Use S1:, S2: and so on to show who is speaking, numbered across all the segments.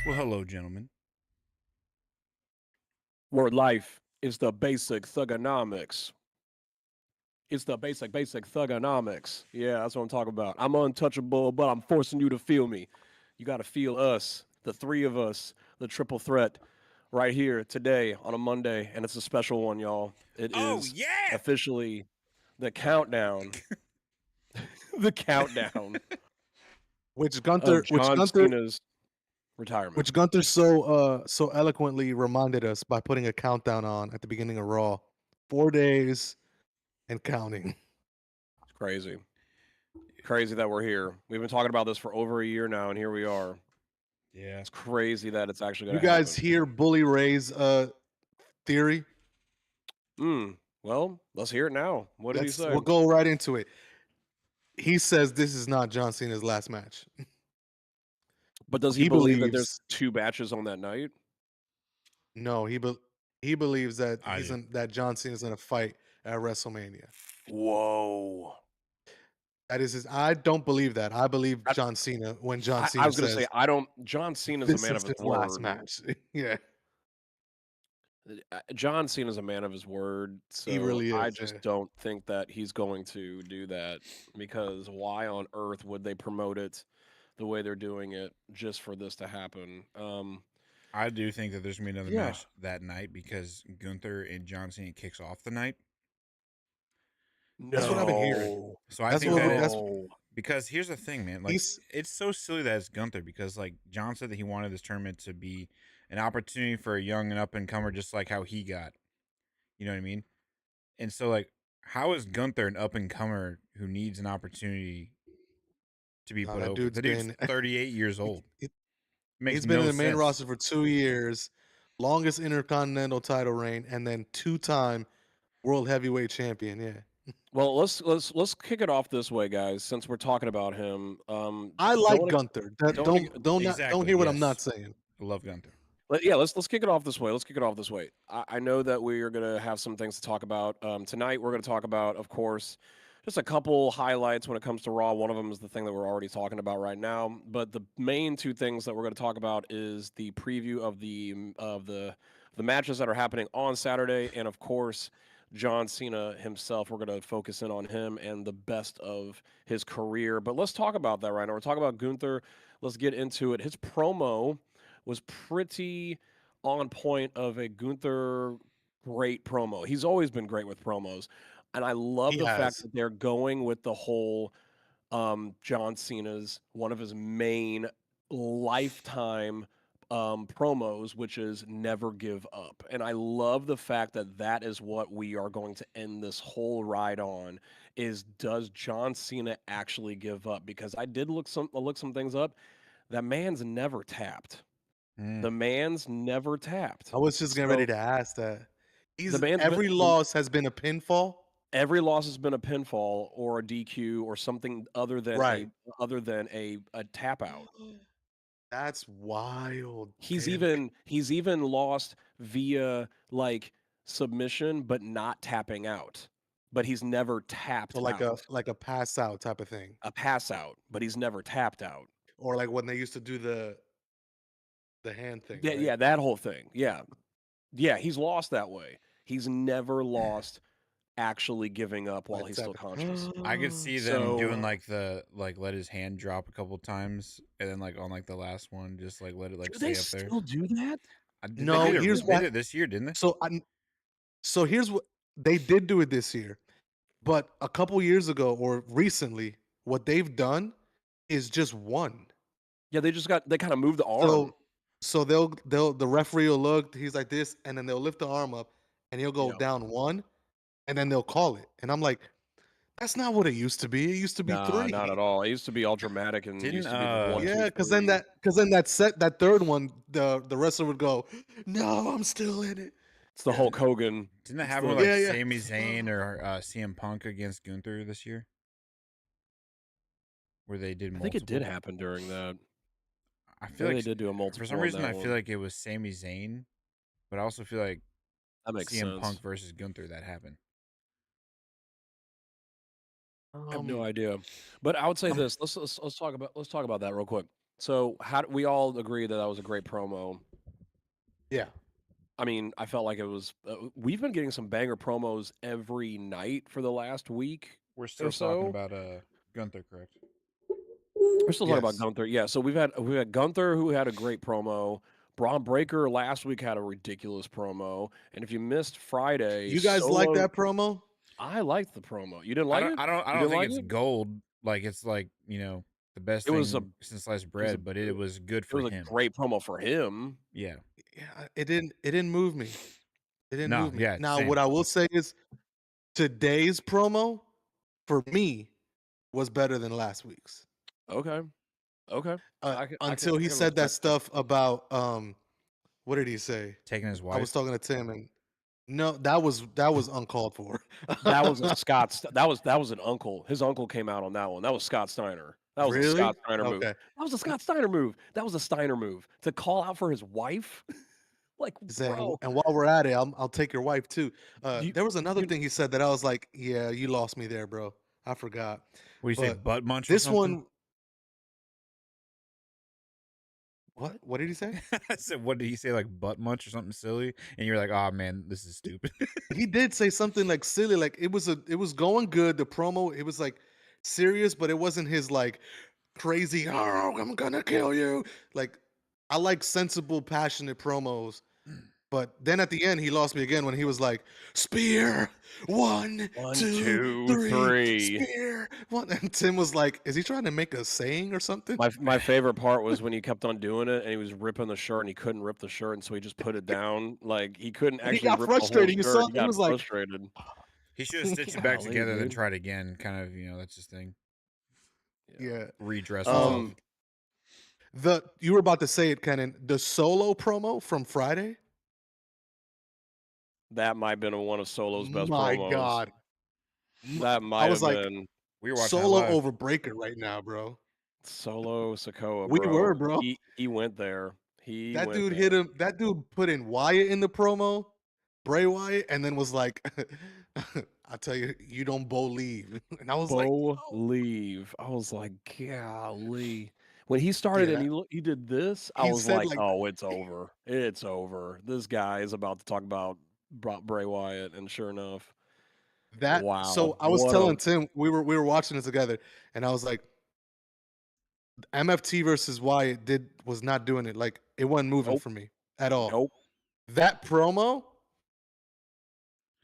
S1: Well, hello, gentlemen.
S2: Where life is the basic thugonomics. It's the basic thugonomics. Yeah, that's what I'm talking about. I'm untouchable, but I'm forcing you to feel me. You got to feel us, the three of us, the triple threat, right here today on a Monday, and it's a special one, y'all. It
S1: Oh
S2: is
S1: yeah!
S2: officially the countdown, the countdown
S3: which
S2: of
S3: Gunther, which
S2: John
S3: Gunther,
S2: Cena's retirement.
S3: which Gunther so eloquently reminded us by putting a countdown on at the beginning of Raw. 4 days and counting.
S2: It's crazy. Crazy that we're here. We've been talking about this for over a year now, and here we are.
S1: Yeah.
S2: It's crazy that it's actually
S3: You
S2: going to
S3: guys
S2: happen.
S3: hear Bully Ray's theory?
S2: Well, let's hear it now. What did he say?
S3: We'll go right into it. He says this is not John Cena's last match.
S2: But does he
S3: He
S2: believe that there's
S3: believes
S2: 2 matches on that night?
S3: no, he believes that
S1: I do.
S3: that John Cena's gonna fight at WrestleMania.
S2: Whoa.
S3: That is his. I don't believe that. I believe
S2: That's
S3: John Cena when John
S2: I
S3: Cena
S2: was gonna say,
S3: says
S2: I don't John Cena's a
S3: this
S2: man
S3: is
S2: of his
S3: his last
S2: word.
S3: match. Yeah,
S2: John Cena's a man of his word,
S3: he
S2: so
S3: really
S2: I
S3: is.
S2: just
S3: Yeah.
S2: don't think that he's going to do that because why on earth would they promote it the way they're doing it just for this to happen?
S1: I do think that there's gonna be another
S2: Yeah.
S1: match that night because Gunther and John Cena kicks off the night.
S3: That's what I've been hearing.
S2: No.
S1: So I
S3: That's
S1: think
S3: what
S1: that
S3: we,
S1: it
S3: that's
S2: No.
S1: because here's the thing, man. Like
S3: he's
S1: it's so silly that it's Gunther because like John said that he wanted this tournament to be an opportunity for a young and up and comer, just like how he got. You know what I mean? And so like, how is Gunther an up and comer who needs an opportunity to be put
S3: that
S1: over?
S3: dude's
S1: The dude's
S3: been
S1: 38 years old. Makes
S3: he's been in
S1: no
S3: the main
S1: sense.
S3: roster for 2 years, longest intercontinental title reign, and then 2-time world heavyweight champion. Yeah,
S2: Well, let's kick it off this way, guys. Since we're talking about him,
S3: I
S2: don't
S3: like
S2: want to
S3: Gunther. That,
S2: don't want to
S3: don't
S1: Exactly.
S3: hear what I'm not
S1: Yes.
S3: saying.
S1: I love Gunther.
S2: yeah, let's kick it off this way. Let's kick it off this way. I know that we are gonna have some things to talk about tonight. We're gonna talk about, of course, just a couple highlights when it comes to Raw. One of them is the thing that we're already talking about right now. But the main two things that we're gonna talk about is the preview of the matches that are happening on Saturday, and of course, John Cena himself. We're gonna focus in on him and the best of his career. But let's talk about that right now. We're talking about Gunther. Let's get into it. His promo was pretty on point of a Gunther great promo. He's always been great with promos. And I love
S3: He
S2: the fact
S3: has.
S2: that they're going with the whole John Cena's one of his main lifetime promos, which is never give up. And I love the fact that that is what we are going to end this whole ride on is does John Cena actually give up? Because I did look some things up. That man's never tapped.
S1: Mm.
S2: The man's never
S3: I
S2: tapped.
S3: was just getting ready
S2: So
S3: to ask that.
S2: the
S3: He's
S2: man's been
S3: every loss has been a pinfall.
S2: every loss has been a pinfall or a DQ or something
S3: Right.
S2: other than a tap out.
S3: That's wild.
S2: He's
S3: Damn.
S2: even lost via like submission, but not tapping out. But he's never
S3: So
S2: tapped out.
S3: like a pass out type of thing,
S2: A pass out, but he's never tapped out.
S3: or like when they used to do the hand thing,
S2: Yeah,
S3: right?
S2: yeah, that whole thing. Yeah. Yeah, he's lost that way. He's never lost actually giving up
S3: By
S2: while he's still conscious.
S3: tapping.
S1: I could see them
S2: So
S1: doing like the like let his hand drop a couple times and then like on like the last one just like let it like
S2: do they
S1: stay up there.
S2: still do that?
S1: They
S3: No,
S1: did it.
S3: here's
S1: They
S3: why.
S1: did it this year, didn't they?
S3: So here's what they did do it this year, but a couple years ago or recently, what they've done is just one.
S2: Yeah, they kind of moved the arm.
S3: So they'll the referee will look. He's like this, and then they'll lift the arm up, and he'll go
S2: Yeah.
S3: down one, and then they'll call it. And I'm like, that's not what it used to be. It used to be
S2: Nah,
S3: three.
S2: not at all. It used to be all dramatic and it
S1: Didn't
S2: used to be the one, two,
S3: Yeah,
S2: three.
S3: because then that third one, the wrestler would go, "No, I'm still in it."
S2: It's the Hulk Hogan.
S1: Didn't that
S2: It's
S1: happen with
S2: the
S1: like
S3: Yeah, yeah.
S1: Sami Zayn or CM Punk against Gunther this year, where they did
S2: I think it did
S1: multiple?
S2: happen during that.
S1: I
S2: I
S1: feel
S2: think
S1: like
S2: they did do a
S1: for
S2: multiple
S1: some
S2: on
S1: reason
S2: that
S1: I feel
S2: one.
S1: like it was Sami Zayn, but I also feel like
S2: That makes
S1: CM Punk
S2: sense.
S1: versus Gunther that happened.
S2: I have no
S3: Um,
S2: idea. But I would say this. Let's talk about that real quick. So how we all agree that was a great promo.
S3: Yeah.
S2: I mean, I felt like it was. We've been getting some banger promos every night for the last week
S1: We're
S2: or
S1: still talking
S2: so.
S1: about Gunther, correct?
S2: We're still talking about
S3: Yes.
S2: Gunther. Yeah, so we had Gunther who had a great promo. Braun Breaker last week had a ridiculous promo, and if you missed Friday,
S3: You guys like
S2: Solo.
S3: that promo?
S2: I liked the promo. You didn't
S1: I
S2: like
S1: don't
S2: it?
S1: I don't I
S2: You
S1: don't
S2: didn't
S1: think
S2: like
S1: it's
S2: it?
S1: gold. Like it's like, the best
S2: It was a
S1: thing since sliced
S2: it was a
S1: bread, but it was good
S2: it
S1: for
S2: was a
S1: him.
S2: great promo for him.
S1: Yeah.
S3: Yeah, it didn't move me. It didn't
S1: No,
S3: move me.
S1: yeah,
S3: Now,
S1: same.
S3: what I will say is today's promo for me was better than last week's.
S2: Okay, okay.
S3: Until he
S2: I can
S3: said that
S2: respect that.
S3: stuff about what did he say?
S1: Taking his
S3: I was
S1: wife.
S3: talking to Tim and no, that was uncalled for.
S2: That was a Scott. That was an uncle. His uncle came out on that one. That was Scott Steiner. That was a
S3: Really?
S2: Scott Steiner move.
S3: Okay.
S2: That was a Scott Steiner move. That was a Steiner move to call out for his wife. Like,
S3: He said,
S2: bro,
S3: and while we're at it, I'll take your wife too.
S2: you,
S3: There was another
S2: you
S3: thing he said that I was like, yeah, you lost me there, bro. I forgot.
S1: What do you say,
S3: But
S1: butt munch or
S3: this
S1: something?
S3: one, what did he say?
S1: I said, what did he say, like butt munch or something silly? And you're like, oh man, this is stupid.
S3: He did say something like silly, like it was going good. The promo, it was like serious, but it wasn't his like crazy, oh, I'm gonna kill you. Like I like sensible, passionate promos. But then at the end, he lost me again when he was like, "Spear, 1,
S2: 1,
S3: 2,
S2: 2,
S3: 3,
S2: 3.
S3: spear, 1." And Tim was like, "Is he trying to make a saying or something?"
S2: My favorite part was when he kept on doing it and he was ripping the shirt and he couldn't rip the shirt and so he just put it down. Like he couldn't
S3: And he
S2: actually
S3: got
S2: rip the whole
S3: frustrated. You
S2: shirt.
S3: saw,
S2: He
S3: he
S2: got
S3: was like,
S2: frustrated.
S1: He should have stitched it back
S2: Golly,
S1: together, then
S2: dude.
S1: tried again. Kind of, that's his thing.
S3: "Yeah."
S1: Redress himself.
S2: Um,
S3: You were about to say it, Kenan. The solo promo from Friday.
S2: that might have been one of Solo's best
S3: My
S2: promos.
S3: God,
S2: That
S3: I
S2: might
S3: was
S2: have
S3: like,
S2: been
S1: We were watching that
S3: Solo
S1: live.
S3: over Breaker right now, bro.
S2: Solo Sokoa,
S3: We
S2: bro.
S3: were, bro.
S2: He went there. He
S3: That
S2: went
S3: dude hit
S2: there.
S3: him. That dude put in Wyatt in the promo, Bray Wyatt, and then was like, "I tell you, you don't believe." And I was like,
S2: Bo
S3: "Oh,
S2: leave. I was like, golly. When he started
S3: yeah."
S2: and he did this, I
S3: He
S2: was
S3: said
S2: like,
S3: like
S2: oh, it's over. It's over. This guy is about to talk about Bray Wyatt, and sure enough,
S3: that.
S2: wow,
S3: So I was
S2: what a
S3: telling Tim we were watching it together, and I was like, MFT versus Wyatt was not doing it. Like it wasn't moving
S2: nope,
S3: for me at all.
S2: nope.
S3: That promo,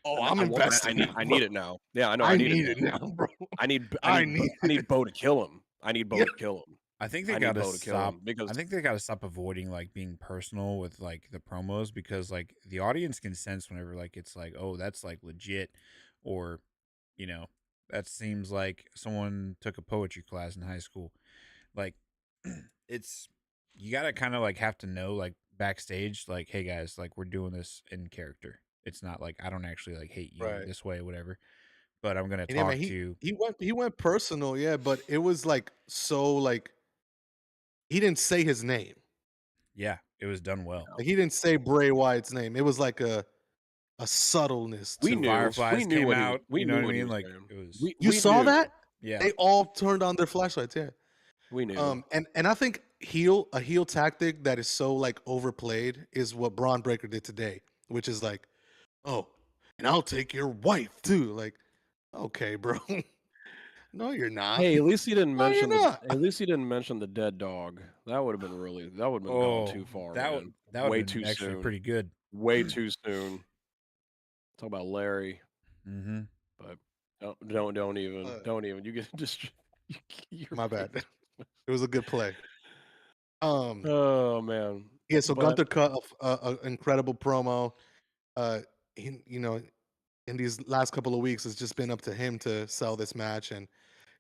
S3: oh, I'm
S2: I
S3: invested
S2: need
S3: now,
S2: I
S3: bro.
S2: need it now. Yeah, I know. I
S3: I
S2: need it
S3: need
S2: now.
S3: it now, bro. I need
S2: I
S3: it.
S2: need Bo to kill him. I need Bo
S3: Yeah.
S2: to kill him.
S1: I think
S2: I
S1: they
S2: need
S1: gotta
S2: Bo to kill
S1: stop.
S2: him because
S1: I think they gotta stop avoiding like being personal with like the promos, because like the audience can sense whenever like it's like, oh, that's like legit, or you know that seems like someone took a poetry class in high school. Like it's, you gotta kind of like have to know like backstage, like, hey guys, like we're doing this in character. It's not like I don't actually like hate you
S3: Right.
S1: this way, whatever. But I'm gonna
S3: And yeah, man,
S1: talk to.
S3: he went personal, yeah, but it was like so like he didn't say his name.
S1: Yeah, it was done well.
S3: Like he didn't say Bray Wyatt's name. It was like a subtleness
S2: we
S1: The
S3: to it.
S2: knew
S1: Fireflies came
S2: what he was
S1: out. You know what I
S2: what he
S1: mean?
S2: was
S1: Like
S2: saying.
S1: it was.
S3: You
S2: We
S3: saw
S2: knew.
S3: that?
S1: Yeah.
S3: They all turned on their flashlights, yeah.
S2: We knew.
S3: And I think a heel tactic that is so like overplayed is what Braun Breaker did today, which is like, oh, and I'll take your wife too. Like, okay, bro. No, you're not.
S2: Hey, at least he didn't
S3: No, you're
S2: mention
S3: not.
S2: the dead dog. That would have been gone
S1: Oh,
S2: too far,
S1: that
S2: man.
S1: that would
S2: Way
S1: have been
S2: too
S1: actually
S2: soon.
S1: pretty good.
S2: Way too soon. Talk about Larry,
S1: Mm-hmm.
S2: but
S3: Uh,
S2: don't even. You get just you're
S3: my bad.
S2: right.
S3: It was a good play. Um,
S2: Oh man.
S3: yeah. So
S2: But
S3: Gunther cut a incredible promo. Uh, in these last couple of weeks, it's just been up to him to sell this match, and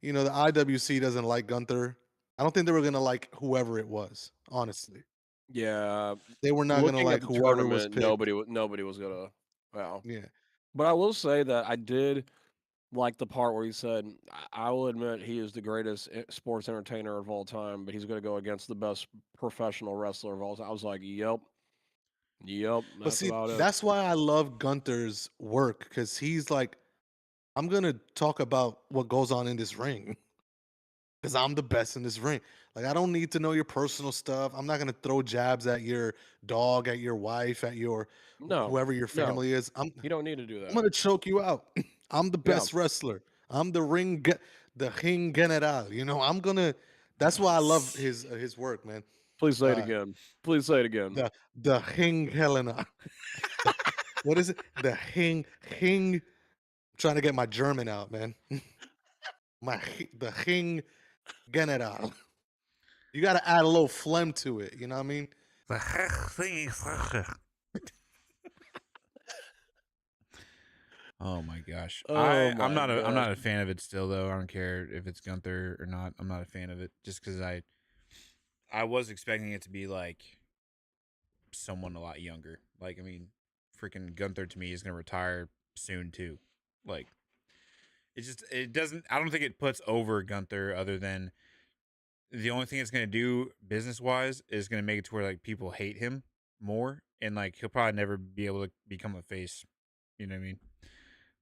S3: the IWC doesn't like Gunther. I don't think they were gonna like whoever it was. Honestly,
S2: yeah,
S3: they were not gonna
S2: looking at
S3: like
S2: the
S3: whoever was
S2: tournament,
S3: picked.
S2: nobody was gonna. Wow.
S3: Yeah.
S2: But I will say that I did like the part where he said, I will admit he is the greatest sports entertainer of all time, but he's going to go against the best professional wrestler of all time." I was like, "Yep, yep,
S3: But
S2: that's
S3: see,
S2: about it."
S3: that's why I love Gunther's work because he's like, I'm gonna talk about what goes on in this ring. because I'm the best in this ring. Like I don't need to know your personal stuff. I'm not gonna throw jabs at your dog, at your wife, at your
S2: No,
S3: whoever your
S2: no,
S3: family is.
S2: you don't need to do
S3: I'm
S2: that.
S3: gonna choke you out. I'm the
S2: Yeah,
S3: best wrestler. I'm the ring general. I'm gonna. That's why I love his work, man.
S2: please say it
S3: Uh,
S2: again. Please say it again.
S3: the ring Helena. What is it? The ring. I'm trying to get my German out, man. The ring general. You got to add a little phlegm to it. You know what I mean?
S1: Oh my gosh.
S2: Oh
S1: I'm
S2: my
S1: not I'm
S2: gosh.
S1: not a fan of it still though. I don't care if it's Gunther or not. I'm not a fan of it just cuz I was expecting it to be like someone a lot younger. Like I mean, freaking Gunther to me is going to retire soon too. Like it doesn't I don't think it puts over Gunther other than the only thing it's going to do business wise is going to make it to where like people hate him more and like he'll probably never be able to become a face. You know what I mean?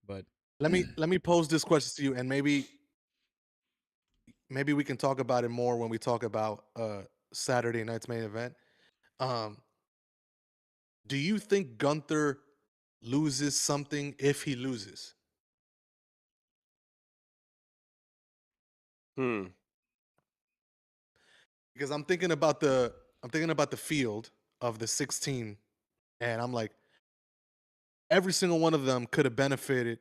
S1: But
S3: Let me pose this question to you, and maybe we can talk about it more when we talk about Saturday night's main event. Um, do you think Gunther loses something if he loses?
S2: Hmm.
S3: Because I'm thinking about the field of the 16, and I'm like, every single one of them could have benefited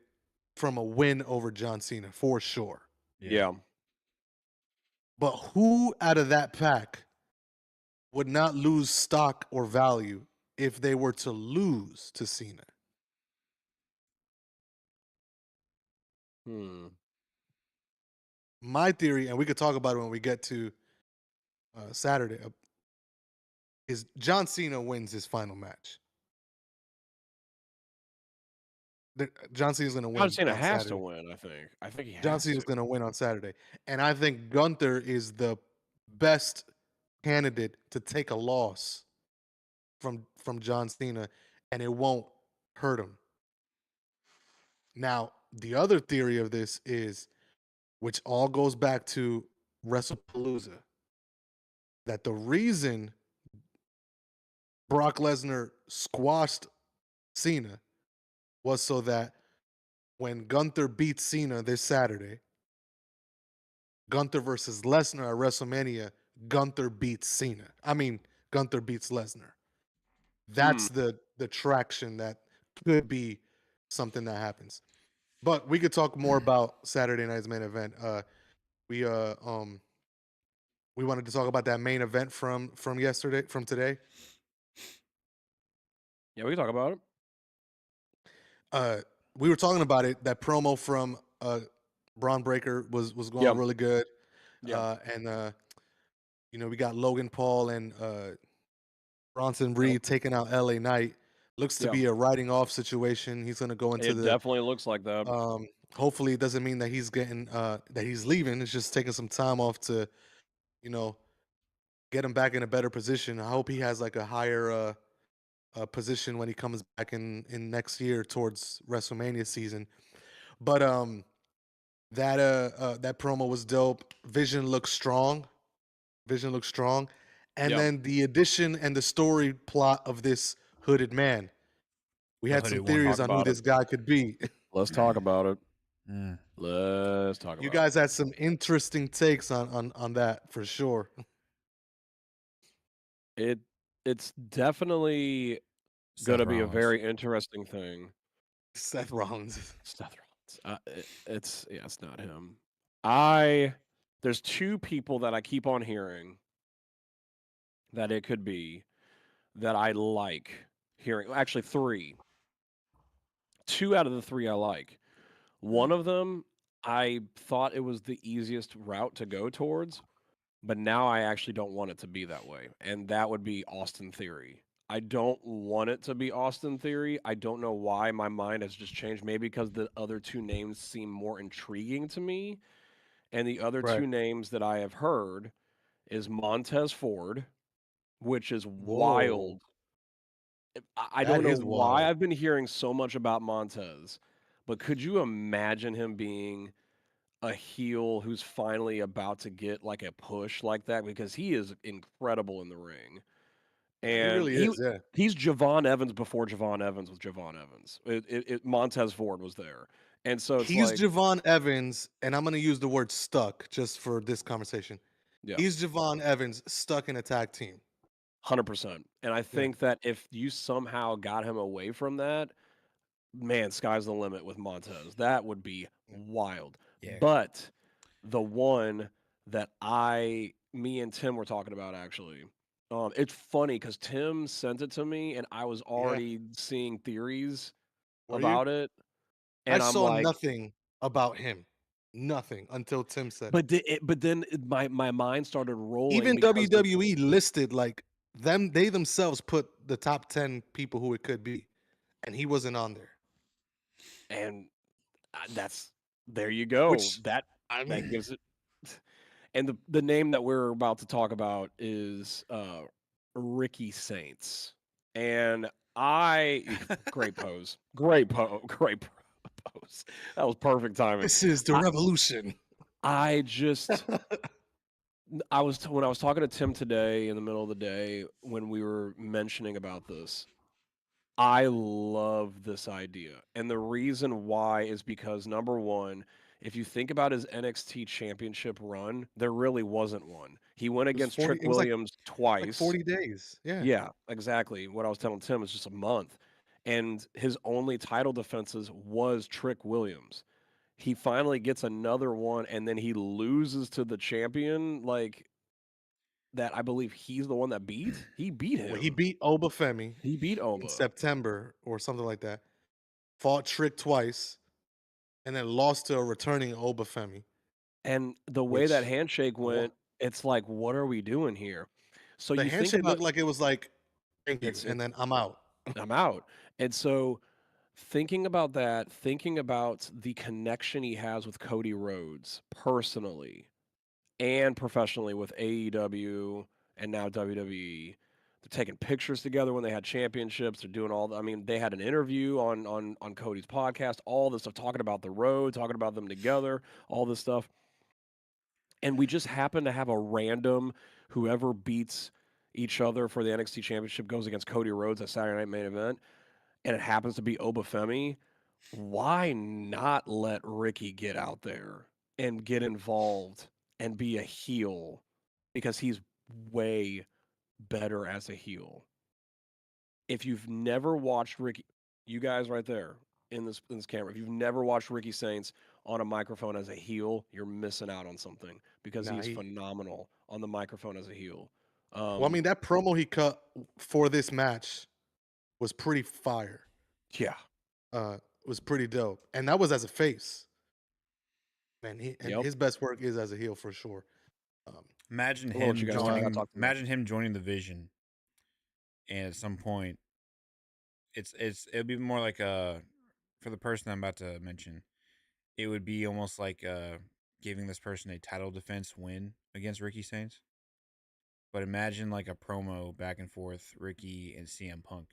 S3: from a win over John Cena for sure.
S1: yeah.
S2: Yeah.
S3: But who out of that pack would not lose stock or value if they were to lose to Cena?
S2: Hmm.
S3: My theory, and we could talk about it when we get to Saturday, is John Cena wins his final match. John Cena's going to
S2: John
S3: win
S2: Cena
S3: on
S2: has to
S3: Saturday.
S2: win, I think. I think he
S3: John
S2: has to.
S3: Cena's going to win on Saturday, and I think Gunther is the best candidate to take a loss from John Cena, and it won't hurt him. Now, the other theory of this is, which all goes back to WrestlePalooza, that the reason Brock Lesnar squashed Cena was so that when Gunther beats Cena this Saturday, Gunther versus Lesnar at WrestleMania, Gunther beats Cena. I mean, Gunther beats Lesnar.
S2: Hmm.
S3: That's the traction that could be something that happens. But we could talk more about Saturday night's main event. We we wanted to talk about that main event from yesterday, from today.
S2: Yeah, we can talk about it.
S3: Uh, we were talking about it. That promo from Braun Breaker was
S2: Yeah.
S3: going really good.
S2: Yeah.
S3: And we got Logan Paul and Bronson
S2: Yep.
S3: Reed taking out LA Knight. Looks to
S2: Yeah.
S3: be a writing off situation. He's going to go into
S2: It
S3: the.
S2: definitely looks like that.
S3: Hopefully, it doesn't mean that he's getting that he's leaving. It's just taking some time off to, you know, get him back in a better position. I hope he has like a higher position when he comes back in next year towards WrestleMania season. But that promo was dope. Vision looks strong. Vision looks strong. And
S2: Yeah.
S3: then the addition and the story plot of this hooded man. We
S1: The
S3: had some
S1: hooded one.
S3: theories
S2: Talk
S3: on who
S2: about it.
S3: this guy could be.
S2: Let's talk about it.
S1: Mm.
S2: Let's talk
S3: You
S2: about it.
S3: guys had some interesting takes on that for sure.
S2: It it's definitely
S1: Seth
S2: gonna be a
S1: Rollins.
S2: very interesting thing.
S3: Seth Rollins.
S2: Seth Rollins. It's not him. There's two people that I keep on hearing that it could be that I like hearing. Actually, three. Two out of the three I like. One of them, I thought it was the easiest route to go towards, but now I actually don't want it to be that way. And that would be Austin Theory. I don't want it to be Austin Theory. I don't know why my mind has just changed. Maybe because the other two names seem more intriguing to me. And the other
S3: Right.
S2: two names that I have heard is Montez Ford, which is
S3: Whoa.
S2: wild. I
S3: That
S2: don't know
S3: is
S2: why
S3: wild.
S2: I've been hearing so much about Montez, but could you imagine him being a heel who's finally about to get like a push like that because he is incredible in the ring.
S3: Yeah, he
S2: And
S3: really is. Yeah,
S2: he's Javon Evans before Javon Evans was Javon Evans. Montez Ford was there. And so it's
S3: he's
S2: like,
S3: Javon Evans, and I'm gonna use the word stuck just for this conversation.
S2: yeah,
S3: He's Javon Evans stuck in a tag team.
S2: 100%. And I
S3: Yeah,
S2: think that if you somehow got him away from that, man, sky's the limit with Montez. That would be wild.
S1: Yeah.
S2: But the one that me and Tim were talking about actually, it's funny because Tim sent it to me and I was
S3: yeah.
S2: already seeing theories
S3: Were you?
S2: about it,
S3: I
S2: and I'm
S3: saw
S2: like,
S3: nothing about him, nothing until Tim said it.
S2: but then my mind started rolling
S3: Even
S2: because the
S3: WWE listed like them. They themselves put the top 10 people who it could be, and he wasn't on there.
S2: and that's there you go.
S3: Which I
S2: That
S3: mean,
S2: gives it. And the name that we're about to talk about is Ricky Saints. And great pose. Great pose. That was perfect timing.
S3: this is the
S2: I
S3: revolution.
S2: I just when I was talking to Tim today in the middle of the day when we were mentioning about this, I love this idea. And the reason why is because number one, if you think about his NXT championship run, there really wasn't one. He went
S3: It was
S2: against
S3: 40.
S2: Trick
S3: It was
S2: Williams
S3: like
S2: twice.
S3: 40 days. Yeah.
S2: Yeah, exactly. What I was telling Tim was just a month. And his only title defenses was Trick Williams. He finally gets another one and then he loses to the champion, like that I believe he's the one that beat. He beat
S3: Well, he
S2: him.
S3: beat Obafemi
S2: He beat
S3: in
S2: Oba.
S3: September or something like that. Fought Trick twice, and then lost to a returning Obafemi.
S2: And the way that
S3: Which
S2: handshake
S3: wha-
S2: went, it's like, what are we doing here? So
S3: the
S2: you think
S3: handshake
S2: about
S3: looked like it was like, "Thank you,"
S2: it,
S3: and then I'm out.
S2: I'm out. And so thinking about that, thinking about the connection he has with Cody Rhodes personally and professionally with AEW and now WWE. They're taking pictures together when they had championships. They're doing all. I mean, they had an interview on Cody's podcast. All this stuff, talking about the road, talking about them together, all this stuff. And we just happen to have a random whoever beats each other for the NXT Championship goes against Cody Rhodes at Saturday Night Main Event, and it happens to be Obafemi. Why not let Ricky get out there and get involved and be a heel? Because he's way better as a heel. If you've never watched Ricky, you guys right there in this camera, if you've never watched Ricky Saints on a microphone as a heel, you're missing out on something because he
S3: Nah,
S2: is
S3: he.
S2: phenomenal on the microphone as a heel.
S3: Well, I
S2: Um,
S3: mean, that promo he cut for this match was pretty fire.
S2: yeah,
S3: Was pretty dope, and that was as a face. Man,
S2: yep.
S3: his best work is as a heel for sure. Um,
S1: Imagine
S2: I'll let you
S1: him
S2: guys talk. I
S3: uh,
S1: joining.
S2: talked too much.
S1: Imagine him joining the Vision, and at some point, it'll be more like for the person I'm about to mention. It would be almost like giving this person a title defense win against Ricky Saints. But imagine like a promo back and forth, Ricky and CM Punk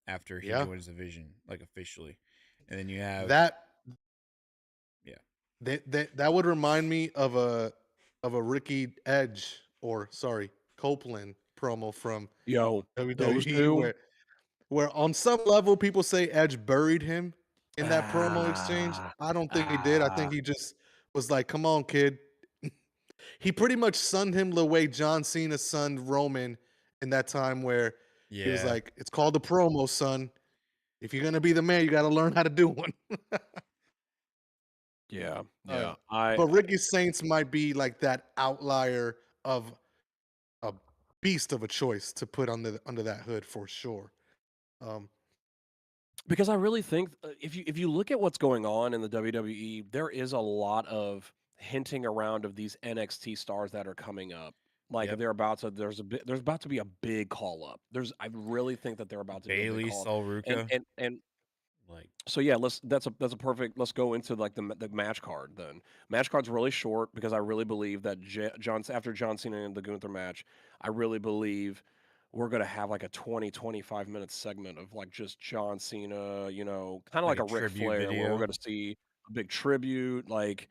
S1: after he
S3: yeah,
S1: joins the Vision, like officially, and then you have
S3: that
S1: yeah,
S3: that would remind me of a Ricky Edge or sorry Copeland promo from
S2: Yo, those
S3: WWE
S2: two.
S3: where on some level people say Edge buried him in that promo exchange.
S2: Ah,
S3: I don't think he did. I think
S2: ah,
S3: he just was like, "Come on, kid." He pretty much sunned him the way John Cena sunned Roman in that time where he was
S1: yeah.
S3: like, "It's called the promo, son. If you're gonna be the man, you got to learn how to do one."
S2: yeah,
S3: uh,
S2: yeah.
S3: but Ricky Saints might be like that outlier of a beast of a choice to put under that hood for sure. Um,
S2: Because I really think if you look at what's going on in the WWE, there is a lot of hinting around of these NXT stars that are coming up. Like
S1: Yep.
S2: there's about to be a big call up. I really think that they're about to be a big
S1: Bailey
S2: call up.
S1: Sol
S2: And
S1: Ruka,
S2: and
S1: like
S2: so yeah, that's a perfect. Let's go into like the match card then. Match card's really short because I really believe that after John Cena and the Gunther match, I really believe we're gonna have like a 20-25 minute segment of like just John Cena, kind of
S1: like
S2: like
S1: a
S2: a Ric
S1: tribute
S2: Flair, where we're
S1: video.
S2: gonna see. a big tribute. Like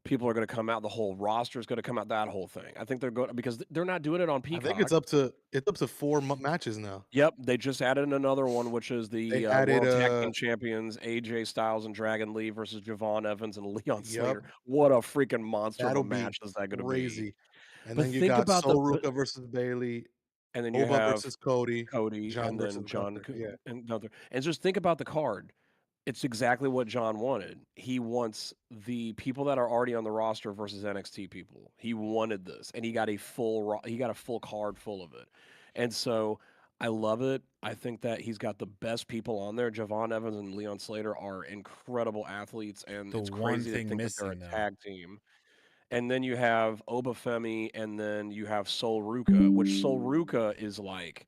S2: people are going to come out. The whole roster is going to come out. That whole thing. I think they're going because they're not doing it on
S3: I think
S2: Peacock.
S3: it's up to 4 matches now.
S2: Yep, they just added another one, which is
S3: They
S2: the
S3: added
S2: World Tag Team Champions AJ Styles and Dragon Lee versus Javon Evans and Leon
S3: yep,
S2: Slater. What a freaking monster of a
S3: that'll be
S2: match is that going to be?
S3: crazy. And
S2: But
S3: then you
S2: think
S3: got
S2: about
S3: Sol Ruka versus Bailey,
S2: and then you
S3: Oba
S2: have
S3: versus Cody,
S2: Cody
S3: John
S2: and then
S3: versus Gunther. Yeah.
S2: And Gunther. And just think about the card. It's exactly what John wanted. He wants the people that are already on the roster versus NXT people. He wanted this, and he got a full card full of it. And so I love it. I think that he's got the best people on there. Javon Evans and Leon Slater are incredible athletes, and
S1: The
S2: it's
S1: one
S2: crazy to
S1: thing
S2: think that they're a
S1: missing though,
S2: tag team. And then you have Obafemi, and then you have Sol Ruka, which Sol Ruka is like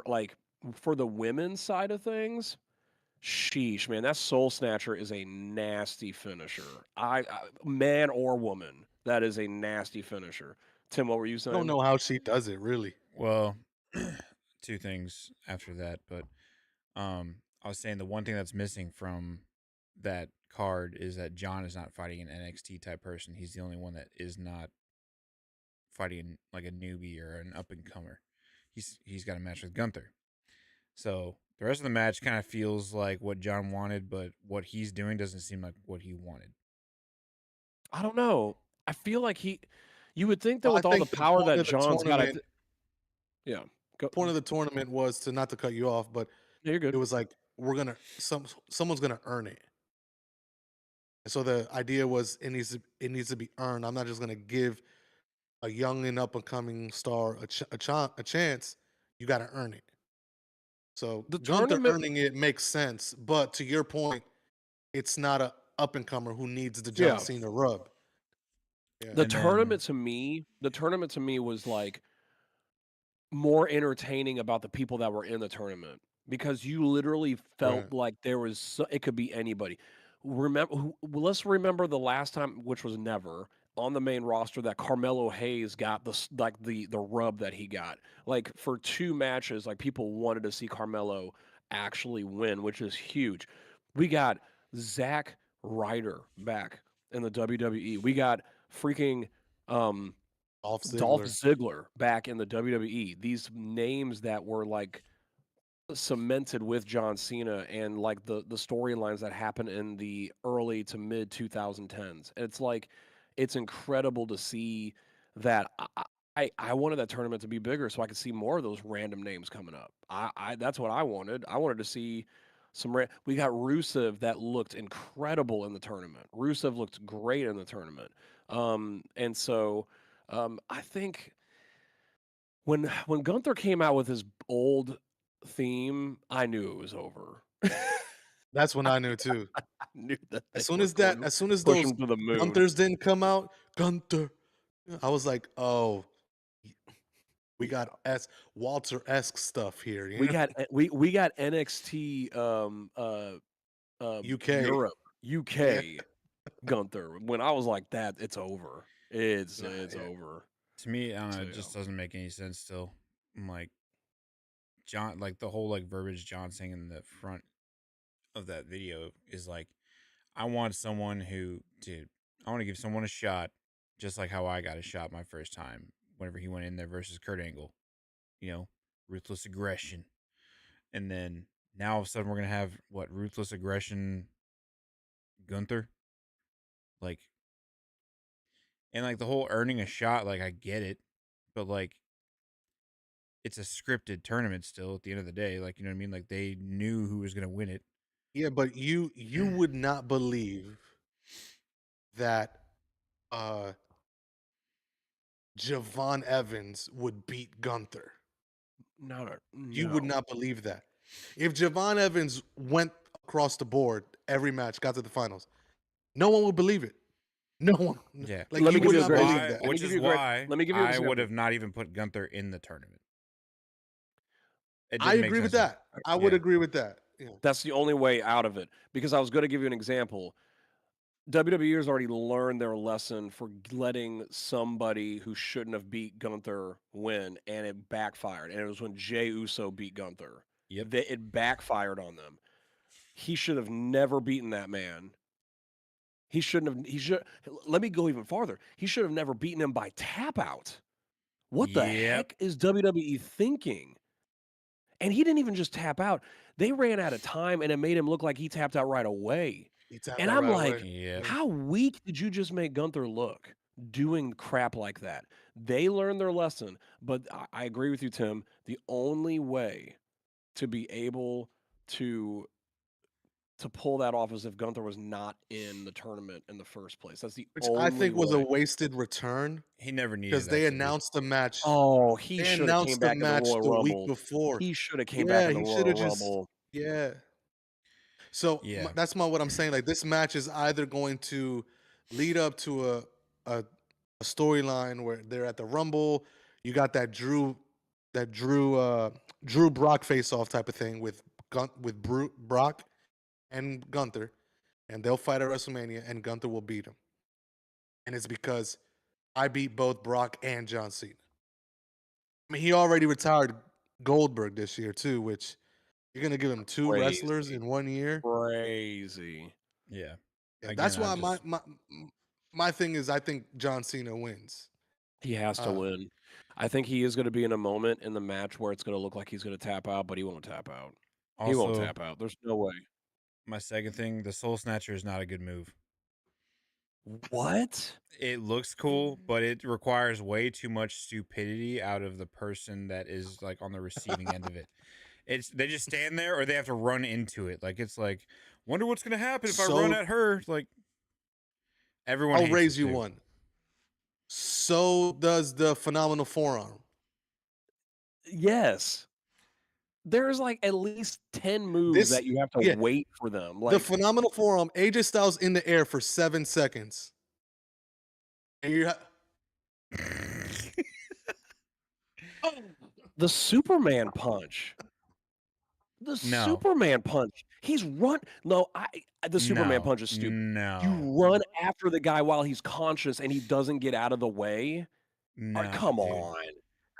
S2: like for the women's side of things. Sheesh, man, that Soul Snatcher is a nasty finisher. Man or woman, that is a nasty finisher. Tim, what were you
S3: I don't
S2: saying?
S3: know how she does it really.
S1: well, two things after that, but I was saying the one thing that's missing from that card is that John is not fighting an NXT type person. He's the only one that is not fighting like a newbie or an up and comer. He's got a match with Gunther. So the rest of the match kind of feels like what John wanted, but what he's doing doesn't seem like what he wanted.
S2: I don't know. I feel like you would think that
S3: Well, I
S2: with all the
S3: think the
S2: power
S3: point
S2: that
S3: of the
S2: John's got,
S3: tournament,
S2: yeah, go,
S3: point of the tournament was to not to cut you off, but
S2: yeah, you're good.
S3: it was like someone's gonna earn it. So the idea was it needs to be earned. I'm not just gonna give a young and up and coming star a chance. You got to earn it. So
S2: The
S3: Gunther
S2: tournament,
S3: earning it makes sense, but to your point, it's not a up and comer who needs the John
S2: yeah,
S3: Cena rub. Yeah,
S2: the
S1: And then
S2: tournament to me was like more entertaining about the people that were in the tournament because you literally
S3: right.
S2: felt like it could be anybody. Let's remember the last time, which was never on the main roster, that Carmelo Hayes got the rub that he got. Like for 2 matches, like people wanted to see Carmelo actually win, which is huge. We got Zack Ryder back in the WWE. We got freaking um
S3: Dolph
S2: Dolph
S3: Ziggler.
S2: Ziggler back in the WWE. These names that were like cemented with John Cena and like the storylines that happened in the early to mid 2010s. It's like it's incredible to see that. I wanted that tournament to be bigger so I could see more of those random names coming up. I that's what I wanted. I wanted to see we got Rusev that looked incredible in the tournament. Rusev looked great in the tournament. And so I think when Gunther came out with his old theme, I knew it was over.
S3: That's when I knew too.
S2: I knew that they
S3: As soon
S2: were
S3: as
S2: going to push
S3: those
S2: him to the moon.
S3: Gunthers didn't come out, Gunther, I was like, oh, we
S2: Yeah.
S3: got Walter esque stuff here.
S2: We
S3: You know,
S2: got we got NXT
S3: UK.
S2: Europe
S3: Yeah,
S2: UK Gunther. When I was like that, it's over. It's
S3: nah,
S2: it's
S3: yeah.
S2: over.
S1: to me, I don't know,
S2: So
S1: it
S2: yeah.
S1: just doesn't make any sense still. I'm like John, like the whole like verbiage John saying in the front of that video is like, I want someone who, dude, I want to give someone a shot, just like how I got a shot my first time whenever he went in there versus Kurt Angle. You know, ruthless aggression, and then now all of a sudden we're gonna have what ruthless aggression Gunther, like, and like the whole earning a shot, like I get it, but like it's a scripted tournament still at the end of the day. Like, you know what I mean? Like they knew who was gonna win it.
S3: Yeah, but you would not believe that uh Javon Evans would beat Gunther. You would
S2: No.
S3: not believe that. If Javon Evans went across the board every match, got to the finals, no one would believe it. No one.
S1: Yeah,
S3: Like
S2: Let me
S3: you
S2: give
S3: would
S2: you a
S1: which is
S3: not
S2: great
S3: believe
S1: why,
S3: that.
S2: let me
S1: which
S2: give
S1: is
S2: you a great
S1: why
S2: let me give you an
S1: I would
S2: example.
S1: have not even put Gunther in the tournament. It
S3: I
S1: didn't make
S3: agree with
S1: sense to me.
S3: that. I would
S1: Yeah,
S3: agree with that. Yeah.
S2: That's the only way out of it because I was going to give you an example. WWE has already learned their lesson for letting somebody who shouldn't have beat Gunther win, and it backfired. And it was when Jey Uso beat Gunther.
S1: yep.
S2: It backfired on them. he should have never beaten that man. He shouldn't have. He should. Let me go even farther. He should have never beaten him by tap out. What the
S1: Yep.
S2: heck is WWE thinking? And he didn't even just tap out. They ran out of time, and it made him look like he tapped out right away.
S3: He tapped
S2: And
S3: out
S2: I'm
S3: right away.
S2: like,
S1: Yep.
S2: how weak did you just make Gunther look doing crap like that? They learned their lesson, but I agree with you, Tim. The only way to be able to pull that off is if Gunther was not in the tournament in the first place. That's the
S3: Which I
S2: only
S3: think was a
S2: way.
S3: wasted return
S1: He never needed
S3: because
S1: that
S3: they
S1: to be.
S3: announced the match.
S2: Oh, he
S3: They
S2: should have came
S3: announced the
S2: back in the
S3: match
S2: Royal
S3: the week
S2: Rumble.
S3: before.
S2: He should have came back
S3: Yeah,
S2: in the
S3: he should have
S2: Royal
S3: just
S2: Rumble.
S3: yeah. So
S1: Yeah.
S3: that's what I'm saying. Like this match is either going to lead up to a storyline where they're at the Rumble. You got that Drew Brock face off type of thing with Brock and Gunther, and they'll fight at WrestleMania, and Gunther will beat him. And it's because I beat both Brock and John Cena. I mean, he already retired Goldberg this year too, which you're gonna give him two wrestlers
S2: Crazy.
S3: in 1 year.
S2: Crazy.
S1: Yeah.
S3: Yeah,
S1: Again,
S3: that's why
S1: I'm just
S3: my thing is I think John Cena wins.
S2: He has to win. I think he is going to be in a moment in the match where it's going to look like he's going to tap out, but he won't tap out. He won't
S1: also
S2: tap out. There's no way.
S1: my second thing. The Soul Snatcher is not a good move.
S2: What?
S1: It looks cool, but it requires way too much stupidity out of the person that is like on the receiving end of it. It's they just stand there or they have to run into it. Like it's like, wonder what's gonna happen if I run
S3: So
S1: at her. Like everyone
S3: I'll
S1: hates
S3: raise
S1: it
S3: you
S1: too.
S3: one. So does the phenomenal forearm.
S2: Yes. There's like at least 10 moves
S3: This
S2: that you have to
S3: yeah,
S2: wait for them.
S3: the
S2: Like
S3: phenomenal forearm. AJ Styles in the air for 7 seconds. And you
S2: the Superman punch. The
S1: No.
S2: Superman punch. He's run. No, the Superman
S1: No.
S2: punch is stupid.
S1: No.
S2: You run after the guy while he's conscious and he doesn't get out of the way.
S1: No.
S2: Come
S1: dude.
S2: on.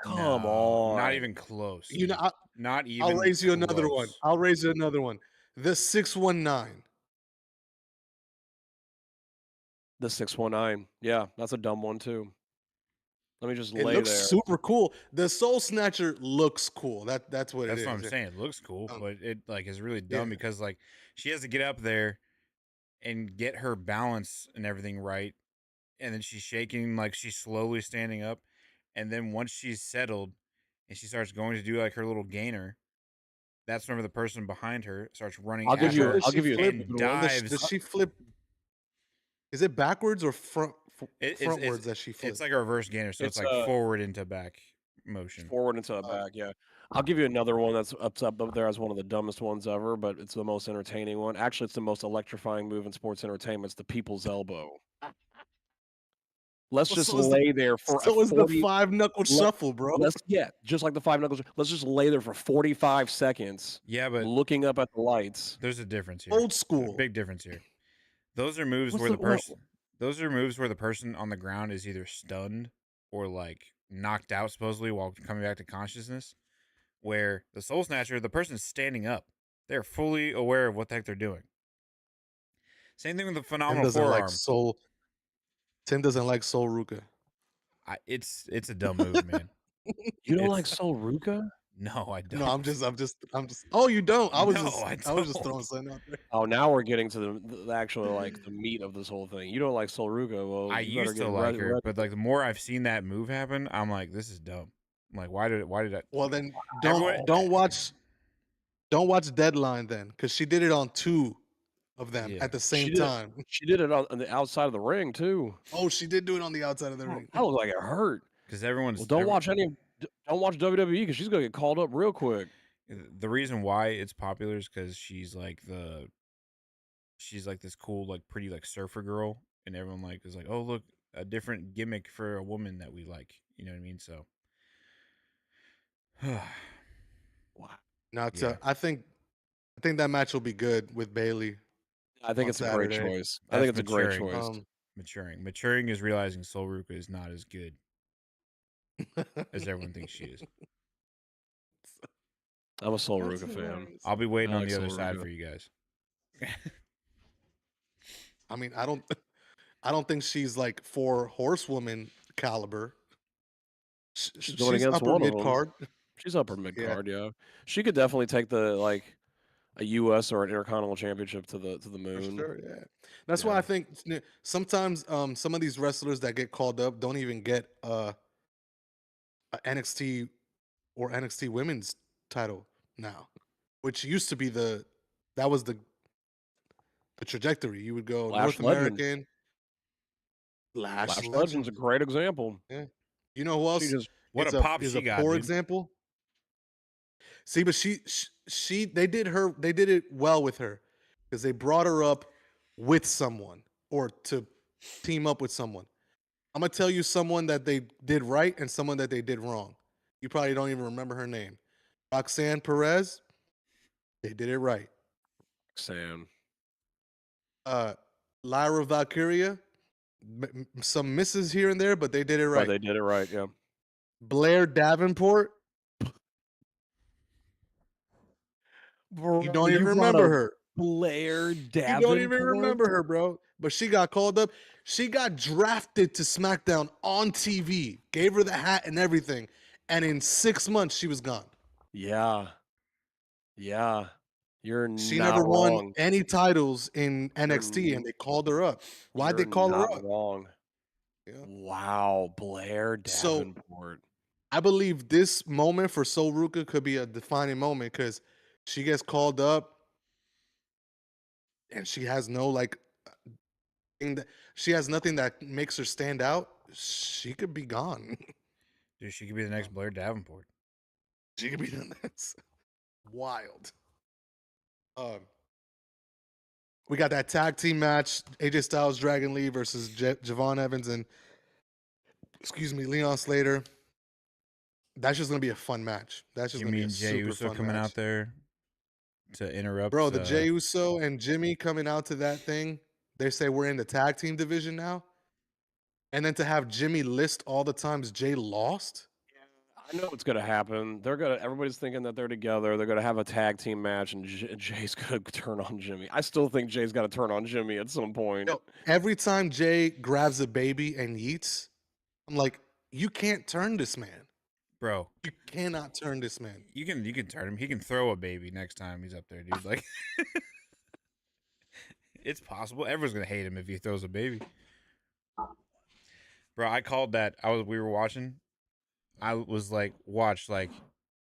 S2: Come
S1: No,
S2: on.
S1: not even close.
S3: you know
S1: dude. Not even
S3: I'll raise you another one.
S1: close.
S3: I'll raise you another one. The 619.
S2: The 619. Yeah, that's a dumb one too. Let me just
S3: It
S2: lay
S3: looks
S2: there.
S3: super cool. The Soul Snatcher looks cool. That's what it is.
S1: That's what I'm saying. It looks cool,
S3: Um,
S1: but it like is really dumb
S3: yeah.
S1: because like she has to get up there and get her balance and everything right, and then she's shaking like she's slowly standing up, and then once she's settled and she starts going to do like her little gainer, that's whenever the person behind her starts running
S2: I'll
S1: at
S2: give you.
S1: her
S2: I'll give you.
S3: flip?
S1: and dives.
S3: Does she flip? Is it backwards or
S1: It's
S3: frontwards that she flips?
S1: it's like a reverse gainer, so it's like forward into back motion.
S2: Forward into the back. Yeah. I'll give you another one that's up there as one of the dumbest ones ever, but it's the most entertaining one. Actually, it's the most electrifying move in sports entertainment. It's the people's elbow. Let's
S3: Well,
S2: just
S3: so is the-
S2: lay there for
S3: So
S2: a
S3: is the
S2: 40
S3: five knuckle shuffle, bro.
S2: just like the five knuckles. Let's just lay there for 45 seconds
S1: Yeah, but
S2: looking up at the lights.
S1: there's a difference here.
S3: Old
S1: There's a
S3: school.
S1: big difference here. Those are moves
S2: What's
S1: where
S2: the-
S1: the person those are moves where the person on the ground is either stunned or like knocked out supposedly while coming back to consciousness. Where the Soul Snatcher, the person's standing up. They're fully aware of what the heck they're doing. Same thing with the
S3: Tim
S1: phenomenal
S3: doesn't
S1: forearm.
S3: like Soul. Tim doesn't like Soul Ruka.
S1: It's a dumb move, man.
S2: You don't like
S1: It's-
S2: Sol Ruka?
S1: No, I don't.
S3: No, I'm just. Oh, you don't? I was
S1: No,
S3: just.
S1: I
S3: I was just
S1: don't.
S3: throwing something out there.
S2: Oh, now we're getting to the actual like the meat of this whole thing. You don't like Sol Ruka? Well,
S1: I
S2: you better
S1: used to
S2: get
S1: like
S2: ready-
S1: her, but like the more I've seen that move happen, I'm like, this is dumb. I'm like, why did I?
S3: Well, then
S1: Everyone-
S3: don't watch Deadline then, because she did it on 2 of them
S1: Yeah.
S3: at the
S2: She
S3: same
S2: did it-
S3: time.
S2: She did it on the outside of the ring too.
S3: Oh, she did do it on the outside of the ring.
S2: That looked like it hurt.
S1: Because everyone's
S2: Well, don't watch WWE because she's gonna get called up real quick.
S1: The reason why it's popular is because she's like this cool, like pretty, like surfer girl, and everyone like is like, oh look, a different gimmick for a woman that we like. You know what I mean? So,
S2: Wow.
S3: Now,
S1: Yeah.
S3: I think that match will be good with Bailey.
S2: I think
S3: On
S2: it's a great
S3: Saturday.
S2: choice. I think it's
S1: That's
S2: a great
S1: maturing.
S2: choice.
S1: Maturing is realizing Sol Ruka is not as good as everyone thinks she is.
S2: I'm a Sol
S3: That's
S2: Ruka fan.
S3: hilarious.
S1: I'll be waiting
S2: I
S1: on
S2: like
S1: the other
S2: Sol
S1: side
S2: Ruka.
S1: for you guys.
S3: I mean, I don't think she's like 4 horsewoman caliber.
S2: She's going
S3: She's
S2: against
S3: upper
S2: one of
S3: mid
S2: them.
S3: card.
S2: She's upper mid
S3: Yeah,
S2: card, yeah. She could definitely take the a US or an Intercontinental Championship to the
S3: for
S2: moon.
S3: sure. Yeah, that's why
S2: Yeah.
S3: I think sometimes some of these wrestlers that get called up don't even get a NXT or NXT Women's title now, which used to be that was the trajectory. You would go
S2: Lash
S3: North
S2: Legend.
S3: American, Lash
S2: Lash Legend's
S3: Legend.
S2: a great example.
S3: Yeah, you know who
S2: She
S3: else
S2: just
S1: What a pop
S3: is
S1: she
S3: a
S1: got,
S3: poor
S1: dude.
S3: example? See, but they did it well with her because they brought her up with someone or to team up with someone. I'm gonna tell you someone that they did right and someone that they did wrong. You probably don't even remember her name. Roxanne Perez, they did it right.
S2: Sam.
S3: Uh, Lyra Valkyria, some misses here and there, but they did it
S2: But
S3: right.
S2: they did it right, yeah.
S3: Blair Davenport,
S2: Bro,
S3: you don't even
S2: you brought
S3: remember
S2: up
S3: her.
S2: Blair
S3: You don't even
S2: Davenport?
S3: remember her, bro. But she got called up. She got drafted to SmackDown on TV, gave her the hat and everything. And in 6 months, she was gone.
S2: Yeah. Yeah. You're
S3: She
S2: not
S3: never won
S2: wrong.
S3: any titles in
S2: You're
S3: NXT, and they called her up. Why'd
S2: you're
S3: they call her
S2: not
S3: up?
S2: wrong.
S3: Yeah.
S2: Wow, Blair
S3: So
S2: Davenport.
S3: I believe this moment for Sol Ruka could be a defining moment because she gets called up and she has no she has nothing that makes her stand out. She could be gone.
S1: Dude, she could be the next Blair Davenport.
S3: She could be the next. Wild. Um, we got that tag team match: AJ Styles, Dragon Lee versus Javon Evans and Leon Slater. That's just gonna be a fun match. That's just
S1: You
S3: gonna be a
S1: mean Jey
S3: super
S1: Uso
S3: fun
S1: coming out
S3: match,
S1: there to interrupt?
S3: bro. The Jey Uso and Jimmy coming out to that thing. They say we're in the tag team division now, and then to have Jimmy list all the times Jay lost.
S2: I know what's gonna happen. Everybody's thinking that they're together. They're gonna have a tag team match, and Jay's gonna turn on Jimmy. I still think Jay's got to turn on Jimmy at some point.
S3: Yo, every time Jay grabs a baby and yeets, I'm like, you can't turn this man.
S1: Bro,
S3: You cannot turn this man.
S1: you can turn him. He can throw a baby next time he's up there, dude. Like, it's possible. Everyone's gonna hate him if he throws a baby. Bro, I called that. We were watching. I was like, watch, like,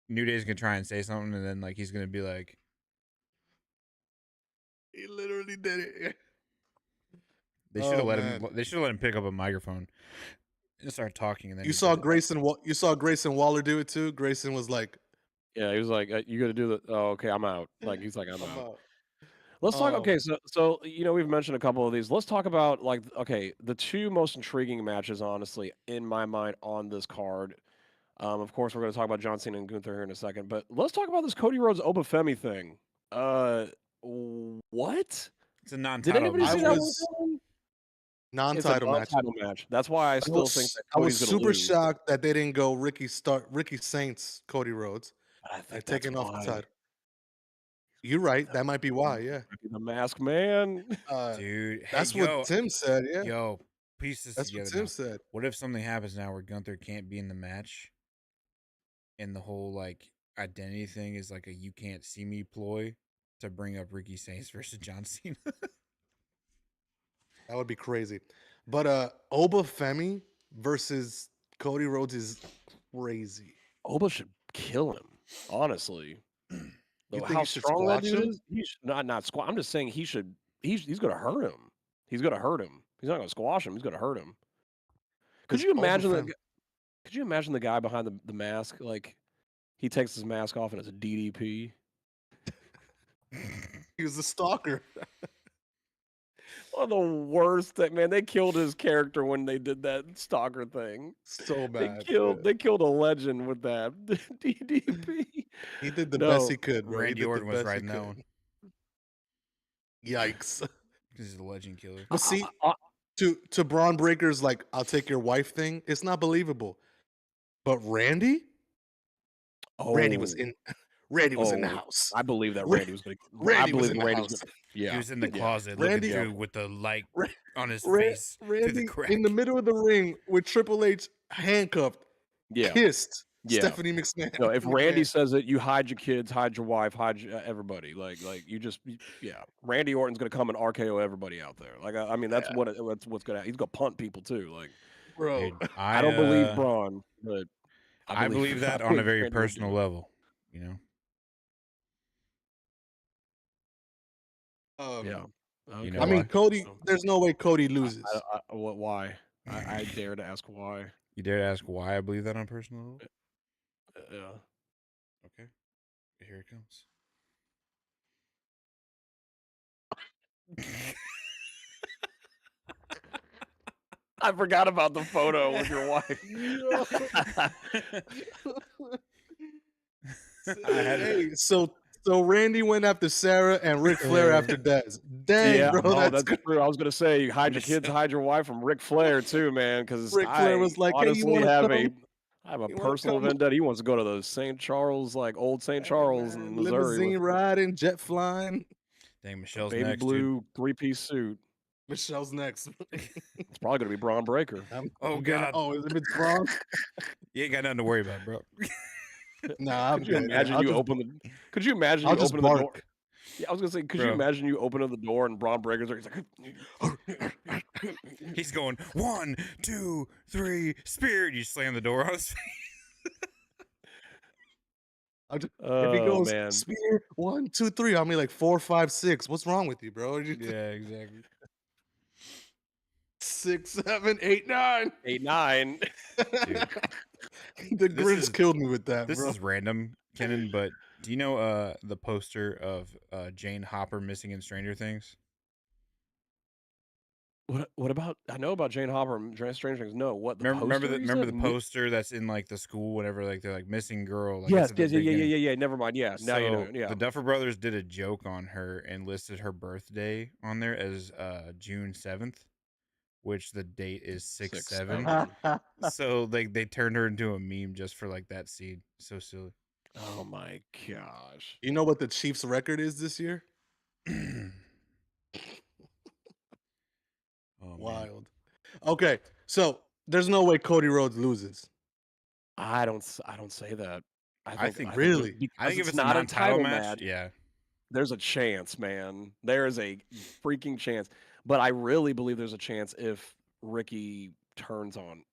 S1: New Day's gonna try and say something, and then like he's gonna be like,
S3: He literally did it.
S1: they should have
S3: Oh,
S1: let
S3: man.
S1: him. They should have let him pick up a microphone and start talking. And then
S3: You
S1: he
S3: saw
S1: did it.
S3: Grayson Waller do it too. Grayson was like,
S2: Yeah, he was like, "You got to do the." Oh, okay, I'm out. Like he's like, "I'm
S3: I'm
S2: out."
S3: out.
S2: Let's talk. Okay,
S3: Um,
S2: so we've mentioned a couple of these. Let's talk about the two most intriguing matches, honestly, in my mind on this card. Of course, we're going to talk about John Cena and Gunther here in a second, but let's talk about this Cody Rhodes Obafemi thing. What?
S1: It's a non-title
S2: Did anybody
S1: match.
S2: see that one
S3: was
S2: coming? It's a
S3: non-title match.
S2: non-title match. That's why I still think that
S3: I was
S2: Cody's going to
S3: super
S2: lose.
S3: shocked that they didn't go Ricky Saints, Cody Rhodes,
S2: But I
S3: and
S2: think that's
S3: taking off the
S2: why.
S3: title. You're right. That might be why. Yeah.
S2: The Masked Man.
S1: Dude, hey,
S3: That's
S1: yo,
S3: what Tim said. Yeah.
S1: yo, piece this
S3: That's what
S1: together
S3: Tim
S1: now.
S3: said.
S1: What if something happens now where Gunther can't be in the match, and the whole like identity thing is like a "you can't see me" ploy to bring up Ricky Saints versus John Cena?
S3: That would be crazy. But Obafemi versus Cody Rhodes is crazy.
S2: Oba should kill him, honestly.
S3: You
S2: Though
S3: think
S2: how
S3: he should
S2: strong that
S3: squash
S2: dude
S3: him?
S2: is, he should not squash. I'm just saying he should. He's going to hurt him. He's going to hurt him. He's not going to squash him. He's going to hurt him. Could
S3: Because
S2: you imagine
S3: Obafemi,
S2: Could you imagine the guy behind the mask? Like he takes his mask off and it's a DDP.
S3: he was a stalker.
S2: One of the worst thing, man. They killed his character when they did that stalker thing.
S3: So
S2: They
S3: bad.
S2: killed a legend with that DDP.
S3: He did the
S2: No.
S3: best he could, bro.
S1: Randy
S3: He did
S1: Orton
S3: the
S1: was
S3: best he
S1: riding that
S3: could.
S1: one.
S3: Yikes.
S1: This is a legend killer.
S3: But see, to Braun Breaker's like, I'll take your wife thing, it's not believable. But Randy?
S2: Oh,
S3: Randy was in Randy was in the
S2: Oh,
S3: house.
S2: I believe that
S3: Ra-
S2: Randy was gonna. I
S3: Randy was
S2: believe
S3: in
S2: that
S3: the
S2: Randy's
S3: house.
S2: gonna.
S1: He
S2: Yeah,
S1: was in the
S2: yeah.
S1: closet looking
S3: Randy,
S1: through with the light
S3: Ra-
S1: on his face through the
S3: Randy
S1: crack.
S3: in the middle of the ring with Triple H handcuffed,
S2: Yeah,
S3: kissed
S2: yeah.
S3: Stephanie McMahon.
S2: No, if Randy
S3: McMahon.
S2: says it, you hide your kids, hide your wife, hide everybody. Like you just yeah. Randy Orton's gonna come and RKO everybody out there. Like I mean, that's what's gonna. He's gonna punt people too. Like
S3: Bro.
S1: Dude,
S2: I don't believe Braun, but I
S1: I
S2: believe
S1: believe
S2: I
S1: that on a
S2: believe
S1: very
S2: Randy would do
S1: personal
S2: it.
S1: level, you know.
S2: Yeah.
S3: I
S1: You
S2: Okay.
S1: know
S3: mean,
S1: why?
S3: Cody.
S2: Um,
S3: There's no way Cody loses.
S2: what? Why? I dare to ask why.
S1: You dare to ask why I believe that on a personal level?
S2: Yeah.
S1: Okay, here it comes.
S2: I forgot about the photo with your wife.
S3: Yo.
S1: I had
S3: Hey, so Randy went after Sarah and Ric Flair after Dez. Dang,
S2: Yeah.
S3: bro,
S2: Oh,
S3: that's
S2: that's
S3: good.
S2: true. I was gonna say hide
S1: I'm
S2: your
S1: just
S2: kids,
S1: saying.
S2: hide your wife from Ric Flair too, man. Because
S3: Ric Flair
S2: I
S3: was like, "Hey, you
S2: honestly
S3: want to
S2: have
S3: come?
S2: a
S3: You want to
S2: personal
S3: come?
S2: vendetta. He wants to go to the St. Charles, like old St.
S3: Hey,
S2: Charles in
S3: man,
S2: Missouri with
S3: limousine riding, jet flying."
S1: Dang,
S2: a
S1: Michelle's
S2: baby
S1: next, dude.
S2: blue 3-piece suit.
S3: Michelle's next.
S2: It's probably gonna be Braun Breaker.
S1: Oh
S3: I'm gonna.
S1: God,
S3: Oh, if it's Braun,
S1: you ain't got nothing to worry about, bro.
S3: nah, I'm
S2: Could you
S3: good. Man.
S2: imagine you open the? Could you imagine
S3: I'll
S2: you
S3: just
S2: opening the door?
S3: bark.
S2: Yeah, I was gonna say, could you
S1: Bro,
S2: imagine you opening the door and Braun Breaker's there? He's like,
S1: he's going 1, 2, 3, spear. And you slam the door on his face.
S3: If he
S2: oh
S3: goes
S2: man.
S3: spear 1, 2, 3, I'll be like 4, 5, 6. What's wrong with you, bro?
S1: Yeah, exactly.
S3: 6, 7, 8, 9.
S2: 8-9.
S1: Dude,
S3: The
S1: this
S3: Grinch
S1: is
S3: killed me with that,
S1: this
S3: bro.
S1: is random, Kenyn, but do you know the poster of Jane Hopper missing in Stranger Things?
S2: What about? I know about Jane Hopper and Stranger Things. No, what the poster you
S1: Remember
S2: said?
S1: the poster that's in like the school whenever like they're like missing girl, like it's
S2: Yes,
S1: at the
S2: yes,
S1: beginning.
S2: yeah. Never mind. Yeah, now you know.
S1: So
S2: Yeah.
S1: the Duffer Brothers did a joke on her and listed her birthday on there as June 7th, which the date is 6/7.
S2: 6/7.
S1: So like they turned her into a meme just for like that scene. So silly.
S2: Oh my gosh.
S3: You know what the Chiefs' record is this year?
S1: Oh man.
S3: Wild. Okay, so there's no way Cody Rhodes loses.
S2: I don't say that.
S1: I think
S3: Really?
S1: I
S2: because
S1: think if
S2: it's
S1: it's a
S2: not a
S1: non-title
S2: title
S1: match,
S2: match.
S1: yeah.
S2: There's a chance, man. There is a freaking chance. But I really believe there's a chance if Ricky turns on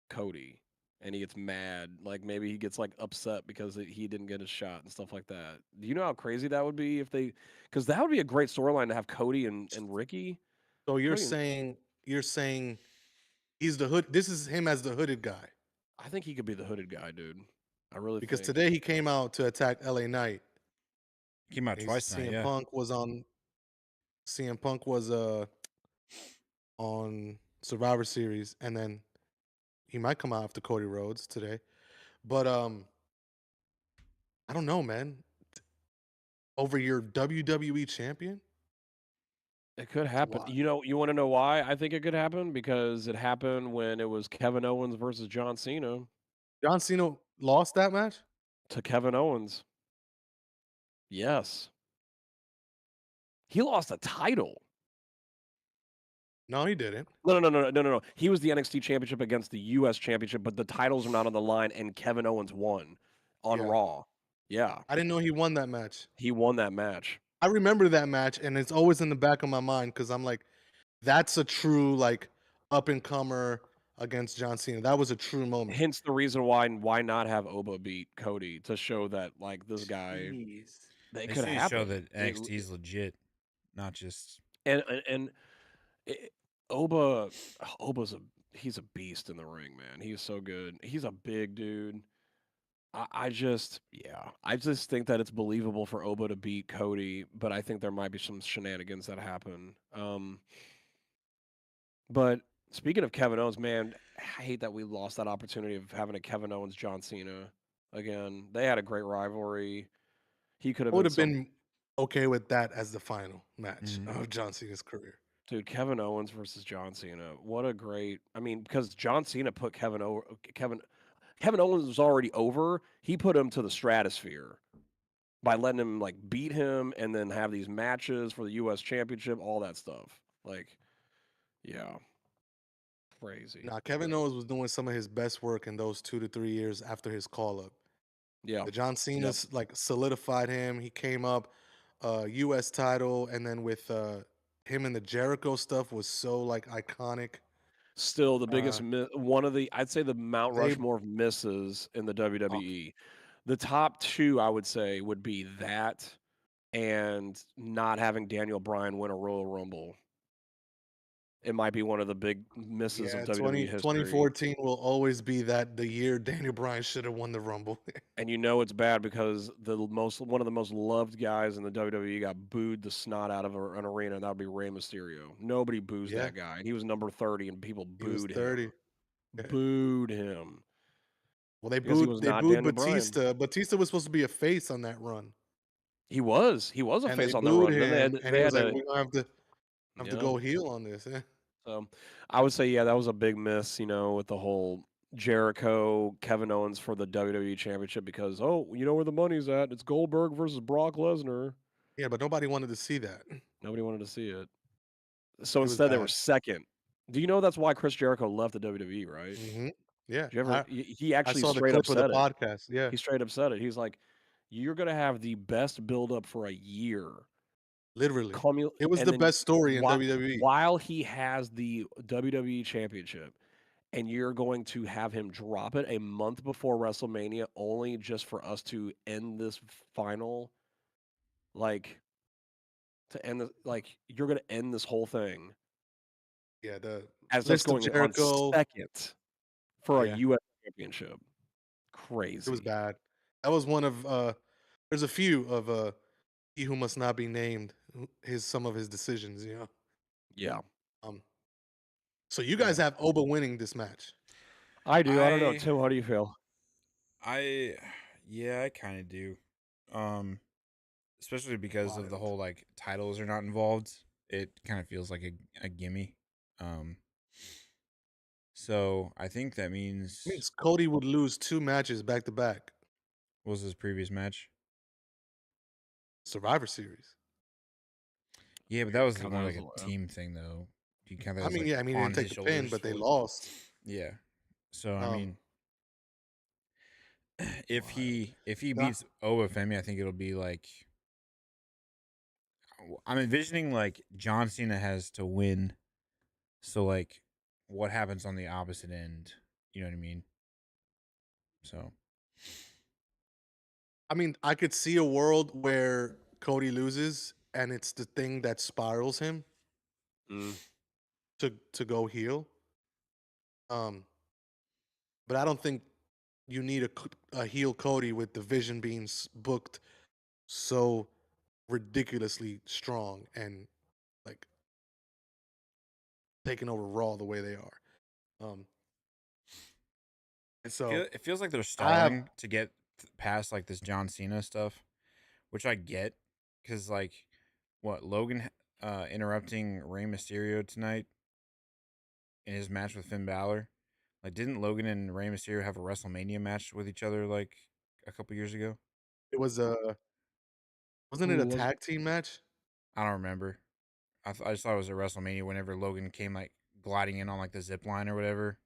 S2: Cody and he gets mad, like maybe he gets like upset because he didn't get a shot and stuff like that. Do you know how crazy that would be if they? Because that would be a great storyline to have Cody and Ricky.
S3: So you're
S2: Cody and,
S3: saying he's the hood. This is him as the hooded guy.
S2: I think he could be the hooded guy, dude. I really
S3: Because
S2: think.
S3: today he came out to attack LA Knight.
S1: Came out twice now,
S3: CM
S1: yeah.
S3: Punk was on. CM Punk was on Survivor Series, and then he might come out after Cody Rhodes today. But I don't know, man. Over your WWE champion?
S2: It could happen.
S3: Why?
S2: You know, you want to know why I think it could happen? Because it happened when it was Kevin Owens versus John Cena
S3: John Cena lost that match?
S2: to Kevin Owens. Yes. He lost a title.
S3: No, he didn't.
S2: No. He was the NXT Championship against the US Championship, but the titles are not on the line, and Kevin Owens won on
S3: Yeah.
S2: Raw. Yeah.
S3: I didn't know he won that match.
S2: He won that match.
S3: I remember that match, and it's always in the back of my mind because I'm like, that's a true like up and comer against John Cena. That was a true moment.
S2: Hence the reason why not have Oba beat Cody to show that like this guy
S3: Jeez.
S2: that it
S1: They
S2: could
S1: need to show
S2: happen.
S1: that NXT is legit, not just
S2: And it, Oba Oba's he's a beast in the ring, man. He's so good. He's a big dude. I just think that it's believable for Oba to beat Cody, but I think there might be some shenanigans that happen. But speaking of Kevin Owens, man, I hate that we lost that opportunity of having a Kevin Owens John Cena again. They had a great rivalry. He could
S3: I
S2: have
S3: would
S2: been
S3: have been okay with that as the final match
S1: Mhm.
S3: of John Cena's career.
S2: dude, Kevin Owens versus John Cena. What a great! I mean, because John Cena put Kevin over. Kevin Owens was already over. He put him to the stratosphere. by letting him like beat him and then have these matches for the U.S. Championship, all that stuff. Like, yeah, crazy.
S3: Now, Kevin Owens was doing some of his best work in those 2 to 3 years after his call up.
S2: Yeah.
S3: The John
S2: Yep.
S3: Cena's like solidified him. He came up, U.S. title, and then with him and the Jericho stuff was so like iconic.
S2: Still the biggest
S3: Uh,
S2: one of the I'd say the Mount
S3: they
S2: Rushmore of misses in the
S3: oh,
S2: WWE. The top two I would say would be that and not having Daniel Bryan win a Royal Rumble. It might be one of the big misses of
S3: yeah,
S2: WWE
S3: 20
S2: history.
S3: 2014 will always be that the year Daniel Bryan should have won the Rumble.
S2: And you know it's bad because one of the most loved guys in the WWE got booed the snot out of an arena, and that would be Rey Mysterio. Nobody boos
S3: Yeah,
S2: that guy, and he was number 30, and people
S3: he was
S2: booed him,
S3: 30. Yeah.
S2: booed him
S3: Well, they
S2: because he
S3: booed
S2: was
S3: they
S2: not
S3: booed
S2: Daniel Bryan.
S3: Batista. Batista was supposed to be a face on that run,
S2: He was a
S3: and they
S2: face on that
S3: booed
S2: run. Then
S3: him, and
S2: they
S3: he
S2: had
S3: was like,
S2: to,
S3: "We're gonna have to
S2: yeah.
S3: go heel on this." Eh?
S2: So I would say, yeah, that was a big miss, with the whole Jericho, Kevin Owens for the WWE Championship because, oh, you know where the money's at? It's Goldberg versus Brock Lesnar.
S3: Yeah, but nobody wanted to see that.
S2: Nobody wanted to see it. So
S3: It was
S2: instead, they were
S3: bad.
S2: second. Do you know that's why Chris Jericho left the WWE, right?
S3: Hmm. Yeah,
S2: Did you ever? He
S3: I
S2: actually
S3: saw the
S2: straight up
S3: clip of the
S2: said it.
S3: podcast. Yeah,
S2: He straight up said it. He's like, "You're gonna have the best build up for a year,
S3: literally, it was
S2: and
S3: the
S2: then
S3: best story in
S2: while
S3: WWE.
S2: while he has the WWE Championship, and you're going to have him drop it a month before WrestleMania, only just for us to end this final, like you're gonna end this whole thing
S3: Yeah, the
S2: as us
S3: list of
S2: going on
S3: Jericho.
S2: second for a
S3: Yeah,
S2: U.S. championship.
S3: it was
S2: Crazy.
S3: bad. That was one of there's a few of he who must not be named. His some of his decisions.
S2: Yeah,
S3: Um. So you
S2: yeah.
S3: guys have Oba winning this match.
S2: I do. I don't know,
S1: I
S2: Tim. How do you feel?
S1: I yeah, I kind of do. Um Especially because of the
S3: Wild.
S1: whole like titles are not involved. It kind of feels like a gimme. Um so I think that means
S3: Means Cody would lose 2 matches back to back.
S1: what was his previous match?
S3: Survivor Series.
S1: Yeah, but that was
S2: God,
S1: more
S2: that
S1: like
S2: was
S1: a team thing though. You count that
S3: I
S1: as
S3: mean,
S1: like
S3: yeah, I mean, he
S1: on
S3: didn't take
S1: his
S3: the pin,
S1: shoulders
S3: but they
S1: fully.
S3: lost.
S1: Yeah. So I
S3: Um,
S1: mean, if
S3: Wild.
S1: he
S3: Nah,
S1: beats Oba Femi, I think it'll be like I'm envisioning like John Cena has to win. So like what happens on the opposite end? You know what I mean? So
S3: I mean, I could see a world where Cody loses, and it's the thing that spirals him
S2: mm.
S3: to go heel. Um, but I don't think you need a heel Cody with the vision being booked so ridiculously strong and like taking over Raw the way they are. Um, so
S1: it feels like they're
S3: I have
S1: stalling to get past like this John Cena stuff, which I get because like what Logan interrupting Rey Mysterio tonight in his match with Finn Balor. Like, didn't Logan and Rey Mysterio have a WrestleMania match with each other like a couple years ago?
S3: it was a wasn't it
S2: Who
S3: a
S2: was?
S3: tag team match?
S1: I don't remember. I just thought it was at WrestleMania whenever Logan came like gliding in on like the zip line or whatever.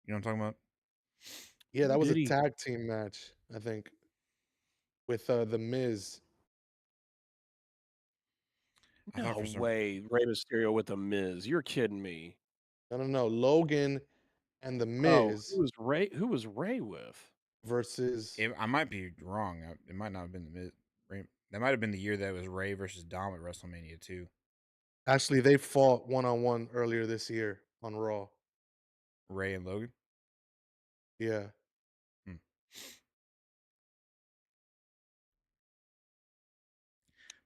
S1: You know what I'm talking about?
S3: Yeah,
S2: Who
S3: that was a
S2: did he?
S3: tag team match, I think, with the Miz.
S1: I thought for
S2: No
S1: some
S2: way. Rey Mysterio with the Miz. You're kidding me.
S3: No, no, no. Logan and the
S2: Oh,
S3: Miz
S2: who was Ray? Who was Ray with?
S3: versus.
S1: I might be wrong. It might not have been the that might have been the year that it was Ray versus Dom at WrestleMania too.
S3: Actually, they fought 1-on-1 earlier this year on Raw.
S1: Ray and Logan.
S3: Yeah,
S1: Hmm.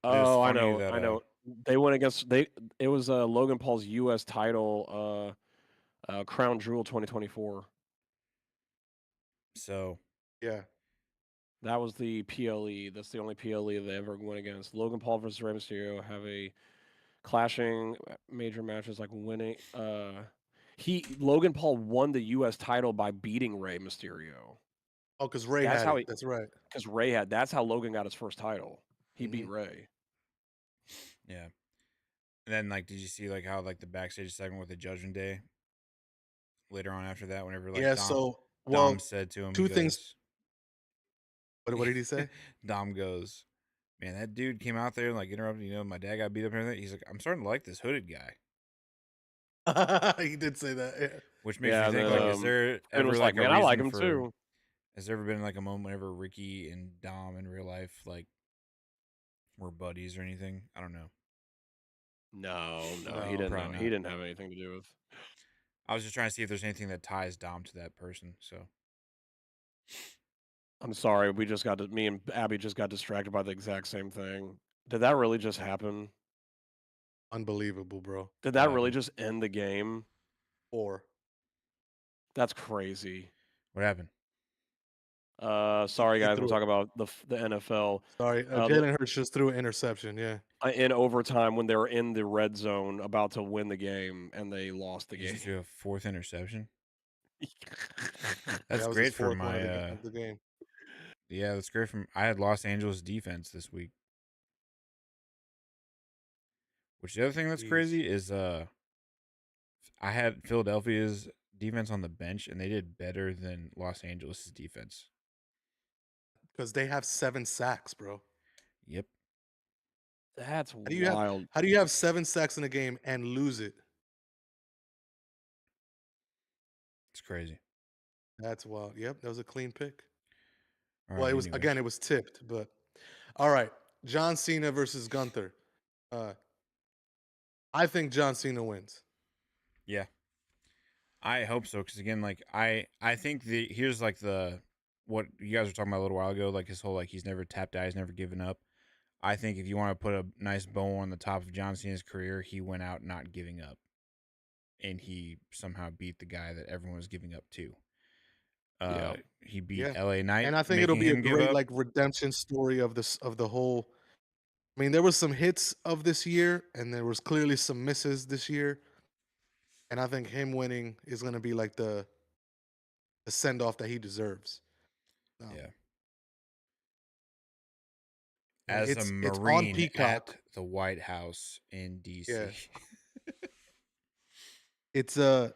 S1: But it was
S2: Oh, I
S1: funny
S2: know.
S1: that
S2: I know. They went against they. It was Logan Paul's U.S. title, Crown Jewel 2024.
S1: so
S3: yeah.
S2: That was the PLE. That's the only PLE they ever went against. Logan Paul versus Rey Mysterio have a clashing major matches like winning. He Logan Paul won the U.S. title by beating Rey Mysterio.
S3: Oh, because Ray
S2: That's
S3: had
S2: how
S3: it. That's right.
S2: because Ray had. That's how Logan got his first title. He beat
S3: Mhm.
S2: Ray.
S1: Yeah. And then like, did you see like how like the backstage segment with the Judgment Day later on after that? Whenever like
S3: Yeah. So,
S1: Dom
S3: well,
S1: said to him, he
S3: two things.
S1: goes,
S3: What did he say?
S1: Dom goes, man, that dude came out there and like interrupted. You know, my dad got beat up and everything. He's like, I'm starting to like this hooded guy,
S3: He did say that. Yeah.
S1: which makes me
S2: Yeah, and
S1: think
S2: then
S1: like, is there
S2: Finn
S1: ever
S2: was like,
S1: like a
S2: "Man, I like
S1: reason
S2: him
S1: for?
S2: too."
S1: Has there ever been like a moment whenever Ricky and Dom in real life like were buddies or anything? I don't know.
S2: No, he
S3: No.
S2: didn't know.
S1: Probably
S2: He
S1: not.
S2: didn't have anything to do with.
S1: I was just trying to see if there's anything that ties Dom to that person. So
S2: I'm sorry. Me and Abby just got distracted by the exact same thing. Did that really just happen?
S3: Unbelievable, bro.
S2: Did
S1: what
S2: that really
S1: happened?
S2: just end the game?
S3: 4.
S2: That's crazy.
S1: What happened?
S2: Sorry
S3: He
S2: guys, we're
S3: threw it.
S2: talking about the NFL.
S3: Sorry, Jalen Hurts just threw an interception. Yeah.
S2: In overtime when they were in the red zone about to win the game and they lost the
S1: He
S2: game.
S1: just threw a fourth interception.
S3: Yeah,
S1: That's
S3: that was his
S1: great for
S3: fourth one
S1: my
S3: of the game.
S1: yeah, that's great from I had Los Angeles defense this week. Which the other thing that's
S3: Jeez.
S1: crazy is I had Philadelphia's defense on the bench and they did better than Los Angeles' defense.
S3: Because they have 7 sacks, bro.
S1: Yep.
S2: That's
S3: How do you have
S2: wild.
S3: 7 sacks in a game and lose it?
S1: It's crazy.
S3: That's wild. Yep, that was a clean pick.
S1: All
S3: Well,
S1: right,
S3: it was
S1: anyways.
S3: again, it was tipped, but all right. John Cena versus Gunther. Uh, I think John Cena wins.
S1: Yeah. I hope so cuz again like I think the here's like the what you guys were talking about a little while ago like his whole like he's never tapped out, he's never given up. I think if you want to put a nice bow on the top of John Cena's career, he went out not giving up. And he somehow beat the guy that everyone was giving up to.
S2: Yeah.
S1: He beat
S3: Yeah.
S1: LA Knight,
S3: And I think it'll
S1: making
S3: be a
S1: him give
S3: great
S1: up.
S3: like redemption story of this of the whole. I mean, there was some hits of this year, and there was clearly some misses this year. And I think him winning is going to be like the send off that he deserves.
S1: Yeah.
S3: And
S1: As a
S3: it's on
S1: Marine
S3: Peacock.
S1: at the White House in DC.
S3: Yeah, it's uh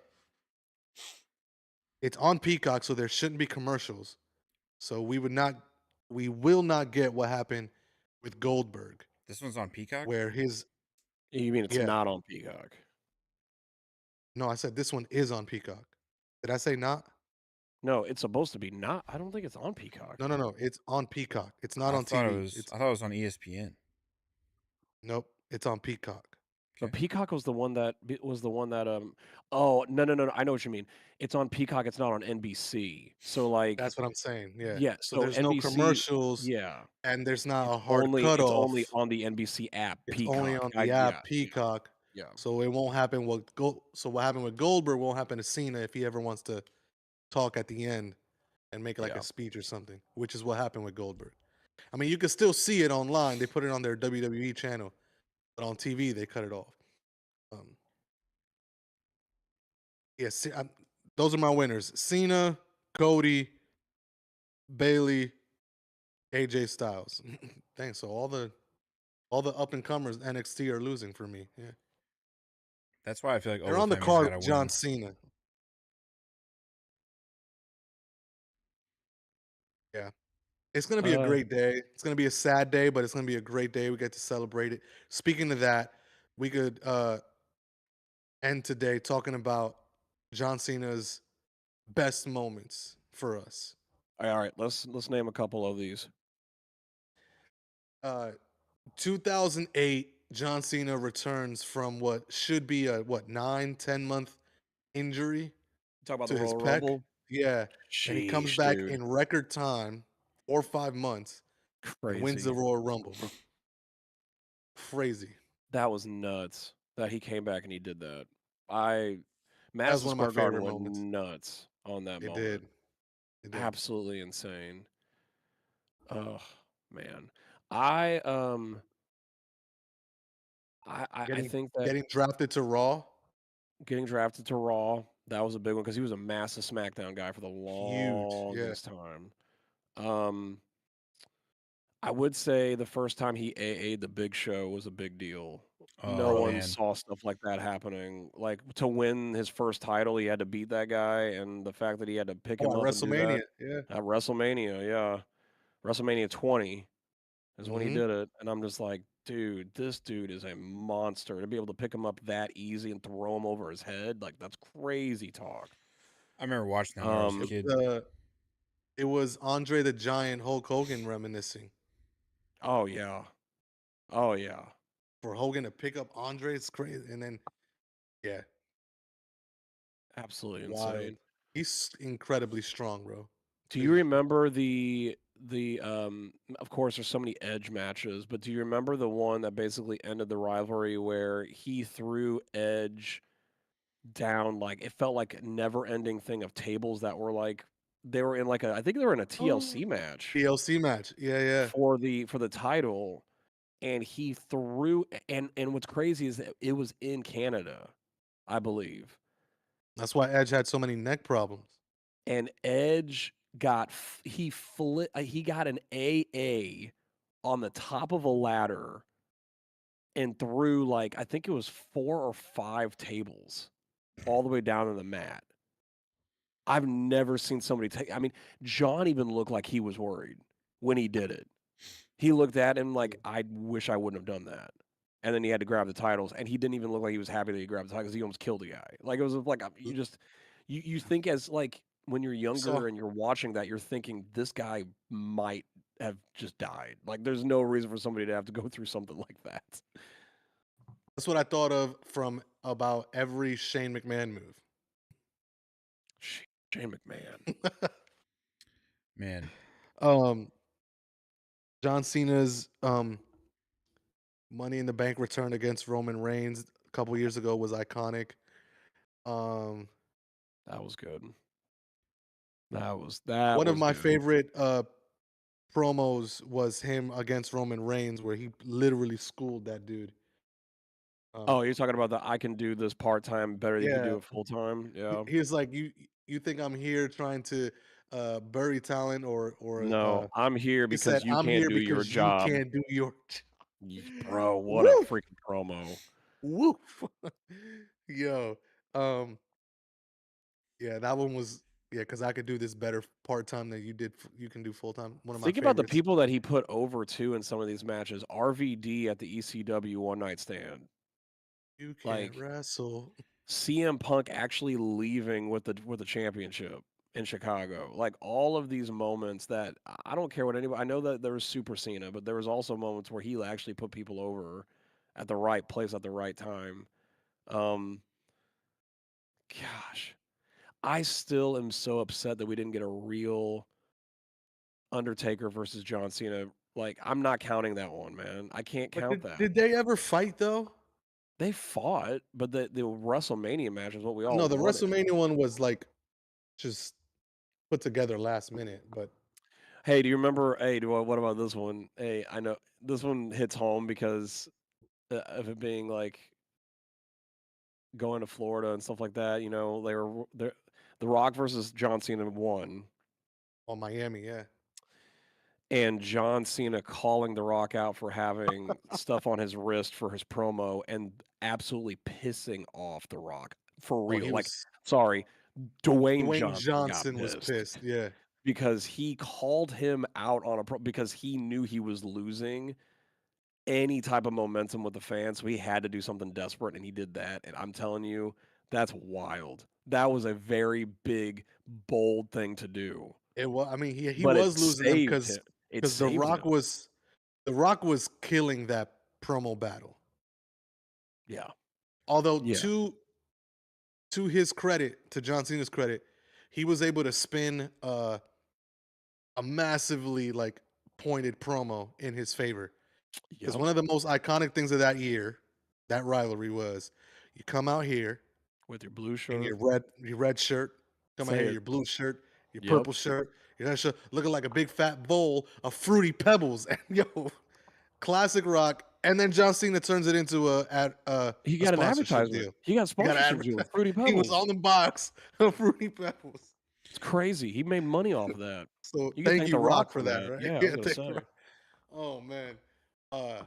S3: it's on Peacock, so there shouldn't be commercials. So we will not get what happened with Goldberg,
S1: This one's on Peacock?
S3: where his
S2: You mean it's
S3: yeah.
S2: not on Peacock?
S3: No, I said this one is on Peacock. Did I say not?
S2: No, it's supposed to be not. I don't think it's on Peacock.
S3: No, no, no. It's on Peacock. It's not
S1: I
S3: on
S1: thought it
S3: TV.
S1: was
S3: It's
S1: I thought it was on ESPN.
S3: nope. It's on Peacock.
S2: But
S1: Okay.
S2: Peacock was the one that oh, no. I know what you mean. It's on Peacock, it's not on NBC. So like
S3: That's what I'm saying. Yeah.
S2: yeah,
S3: So
S2: so
S3: there's no
S2: NBC
S3: commercials,
S2: yeah.
S3: and there's not
S2: It's
S3: a hard
S2: only
S3: cutoff.
S2: on the NBC app,
S3: It's only
S2: Peacock.
S3: on the app
S2: Yeah.
S3: Peacock.
S2: Yeah.
S3: So it won't happen. So what happened with Goldberg won't happen to Cena if he ever wants to talk at the end and make like
S2: Yeah.
S3: a speech or something, which is what happened with Goldberg. I mean, you can still see it online. They put it on their WWE channel, but on TV they cut it off. Um, yes, those are my winners: Cena, Cody, Bailey, AJ Styles. Thanks. So all the up and comers NXT are losing for me. Yeah,
S1: That's why I feel like
S3: they're on the
S1: overtime he's
S3: card
S1: gotta
S3: with John
S1: win.
S3: Cena. Yeah. It's gonna be a
S2: Uh
S3: great day. It's gonna be a sad day, but it's gonna be a great day. We get to celebrate it. Speaking of that, we could end today talking about John Cena's best moments for us.
S2: all right, let's name a couple of these.
S3: Uh 2008, John Cena returns from what should be a 9-10 month injury
S2: Talk about the
S3: to his
S2: Royal
S3: pec.
S2: Rumble.
S3: Yeah. And he comes
S2: Sheesh,
S3: back
S2: dude.
S3: in record time, 4 or 5 months, and wins the
S2: Crazy.
S3: Royal Rumble, bro. Crazy.
S2: That was nuts that he came back and he did that.
S3: That was
S2: Madison
S3: one of my
S2: Square Garden
S3: favorite
S2: went
S3: moments.
S2: nuts on that
S3: It did.
S2: moment.
S3: It did.
S2: Absolutely insane. Oh man. I um I
S3: Getting
S2: think that
S3: getting drafted to Raw,
S2: getting drafted to Raw, that was a big one because he was a massive SmackDown guy for the
S3: huge. Yeah.
S2: longest time. Um, I would say the first time he AA'd the Big Show was a big deal. No
S1: Oh
S3: bro.
S2: one
S1: man,
S2: saw stuff like that happening. Like to win his first title, he had to beat that guy, and the fact that he had to pick
S3: Oh,
S2: him
S3: at
S2: up and do that
S3: WrestleMania, yeah.
S2: at WrestleMania, yeah, WrestleMania 20 is when he
S3: Hmm.
S2: did it, and I'm just like, dude, this dude is a monster. To be able to pick him up that easy and throw him over his head, like that's crazy talk.
S1: I remember watching that when I was a
S2: Um,
S1: kid.
S3: It was Andre the Giant Hulk Hogan reminiscing.
S2: oh yeah, oh yeah.
S3: For Hogan to pick up Andre, it's crazy. And then, yeah,
S2: Absolutely
S3: wild.
S2: insane.
S3: He's incredibly strong, bro.
S2: Do you
S3: Crazy strong.
S2: remember of course there's so many Edge matches, but do you remember the one that basically ended the rivalry where he threw Edge down like it felt like a never-ending thing of tables that were like they were in like a I think they were in a
S3: Oh,
S2: TLC match
S3: DLC match. Yeah, yeah.
S2: for the title and he threw and what's crazy is that it was in Canada, I believe.
S3: That's why Edge had so many neck problems.
S2: And Edge he got an AA on the top of a ladder and threw like I think it was 4 or 5 tables all the way down to the mat. I've never seen somebody take I mean, John even looked like he was worried when he did it. He looked at him like, "I wish I wouldn't have done that." And then he had to grab the titles, and he didn't even look like he was happy that he grabbed the title because he almost killed the guy. Like, it was like, you just you think as, like, when you're
S3: You saw
S2: younger and you're watching that, you're thinking, "This guy might have just died." Like, there's no reason for somebody to have to go through something like that.
S3: That's what I thought of from about every Shane McMahon move.
S2: Shane McMahon.
S1: Man,
S3: um, John Cena's Money in the Bank return against Roman Reigns a couple years ago was iconic. Um,
S2: That was good. That
S3: one of
S2: was
S3: my
S2: good.
S3: favorite promos was him against Roman Reigns, where he literally schooled that dude.
S2: Oh,
S3: Um,
S2: you're talking about the I can do this part-time better than you can
S3: yeah,
S2: do it full-time? Yeah.
S3: he was like, you think I'm here trying to bury talent or
S2: No, I'm here
S3: he said
S2: because you
S3: I'm
S2: can't
S3: here
S2: do your
S3: because you
S2: job.
S3: can't do your
S2: Bro, what a
S3: woof
S2: freaking promo.
S3: woof. Yo, um, yeah, that one was yeah, because I could do this better part time than you did. You can do full time. One of my
S2: Think about the
S3: favorites.
S2: people that he put over too in some of these matches. RVD at the ECW One Night Stand.
S3: You can't
S2: Like
S3: wrestle.
S2: CM Punk actually leaving with the championship in Chicago. Like all of these moments that I don't care what anybody I know that there was Super Cena, but there was also moments where he actually put people over at the right place at the right time. Um gosh. I still am so upset that we didn't get a real Undertaker versus John Cena. Like, I'm not counting that one, man. I can't
S3: But
S2: count that.
S3: did they ever fight though?
S2: They fought, but the WrestleMania match is what we
S3: No,
S2: all
S3: the
S2: wanted.
S3: WrestleMania one was like just put together last minute. But
S2: Hey, do you remember? Hey, what about this one? Hey, I know this one hits home because of it being like going to Florida and stuff like that. You know, The Rock versus John Cena won,
S3: on Miami, yeah.
S2: and John Cena calling The Rock out for having stuff on his wrist for his promo and absolutely pissing off The Rock for
S3: Oh,
S2: real.
S3: he
S2: Like,
S3: was
S2: sorry, Dwayne
S3: Dwayne
S2: Johnson got
S3: Johnson was
S2: pissed
S3: pissed. Yeah,
S2: because he called him out on because he knew he was losing any type of momentum with the fans, so he had to do something desperate, and he did that. And I'm telling you, that's wild. That was a very big, bold thing to do,
S3: it was. I mean, he
S2: but it
S3: was losing them
S2: saved him. It
S3: because
S2: saved him.
S3: The Rock was killing that promo battle.
S2: Yeah.
S3: Although
S2: Yeah.
S3: to his credit, to John Cena's credit, he was able to spin a massively like pointed promo in his favor. Because
S2: Yep.
S3: one of the most iconic things of that year, that rivalry was you come out here
S2: With your blue
S3: in
S2: shirt.
S3: your red shirt, come out
S2: Say
S3: here,
S2: it.
S3: your blue shirt, your
S2: Yep.
S3: purple shirt, your red shirt, looking like a big fat bowl of fruity pebbles. And yo, classic rock. And then John Cena turns it into
S2: He
S3: a
S2: got an
S3: sponsorship
S2: advertisement.
S3: deal.
S2: He got a
S3: He got
S2: sponsorship deal
S3: advertised.
S2: with Fruity
S3: He was
S2: Pebbles.
S3: on the box of fruity pebbles.
S2: It's crazy. He made money off of that.
S3: So
S2: You can
S3: thank
S2: thank
S3: you,
S2: The Rock
S3: Rock,
S2: for
S3: for that,
S2: that.
S3: right?
S2: Yeah, I was
S3: Yeah,
S2: gonna
S3: thank
S2: say.
S3: Rock. Oh man, uh,